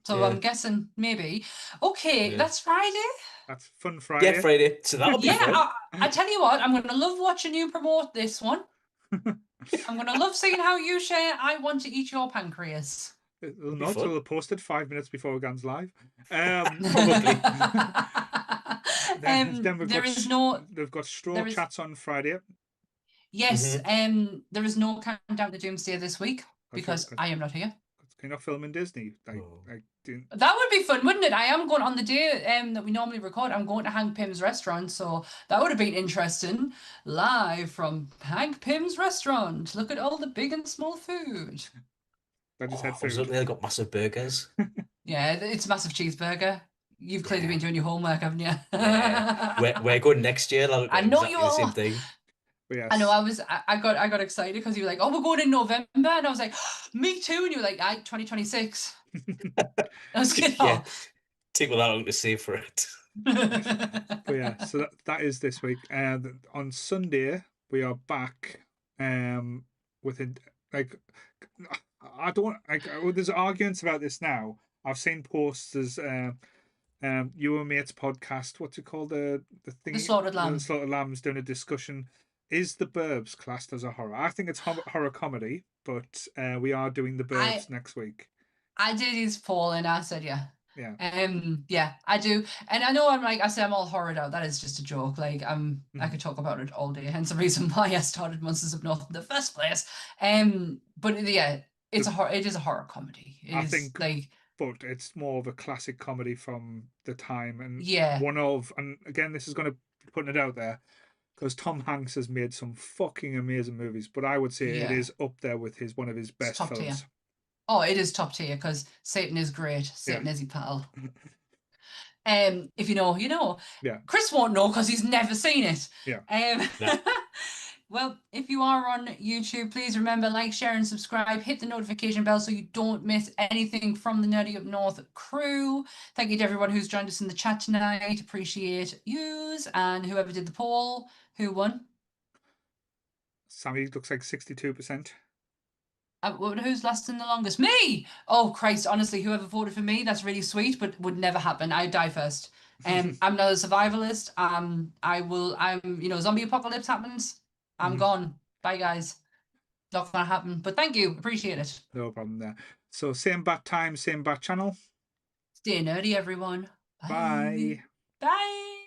So I'm guessing maybe. Okay, that's Friday. That's Fun Friday. Yeah, Friday. So that'll be fun. I tell you what, I'm going to love watching you promote this one. I'm going to love seeing how you share "I Want to Eat Your Pancreas." It'll not till posted 5 minutes before it goes live. Probably. Then they've got straw chats on Friday. Yes, there is no countdown to Doomsday this week because I am not here. Can you not film in Disney? Oh. That would be fun, wouldn't it? I am going on the day that we normally record. I'm going to Hank Pym's restaurant, so that would have been interesting. Live from Hank Pym's restaurant. Look at all the big and small food. I just had I was food. they got massive burgers. Yeah, it's a massive cheeseburger. You've clearly been doing your homework, haven't you? Yeah. We're going next year. I know exactly you the same are. thing. But yes. I know. I got excited because you were like, "Oh, we're going in November," and I was like, "Me too." And you were like, "I 2026." I was like, Yeah. Take that long to save for it. But yeah, so that is this week. And on Sunday we are back. With it, like, I don't like. There's arguments about this now. I've seen posts as you and Mate's podcast. What's it called? The thing. The Slaughtered Lamb. The Slaughtered Lamb's doing a discussion. Is The Burbs classed as a horror? I think it's horror comedy, but we are doing The Burbs next week. I did his poll and I said yeah. Yeah. Yeah, I do. And I know I say I'm all horrored out. That is just a joke. Like I could talk about it all day. Hence the reason why I started Monsters of North in the first place. But yeah, it is a horror comedy. I think like, but it's more of a classic comedy from the time, and and again, this is going to be putting it out there because Tom Hanks has made some fucking amazing movies, but I would say it is up there with one of his best films. Tier. Oh, it is top tier because Satan is great. Satan is your pal. If you know, you know. Yeah. Chris won't know because he's never seen it. Yeah. Well, if you are on YouTube, please remember, like, share, and subscribe. Hit the notification bell so you don't miss anything from the Nerdy Up North crew. Thank you to everyone who's joined us in the chat tonight. Appreciate yous. And whoever did the poll, who won? Sammy looks like 62%. Who's lasting the longest? Me! Oh, Christ, honestly, whoever voted for me, that's really sweet, but would never happen. I'd die first. I'm not a survivalist. Zombie apocalypse happens. I'm gone. Bye, guys. Not gonna happen. But thank you. Appreciate it. No problem there. So same bat time, same bat channel. Stay nerdy, everyone. Bye. Bye.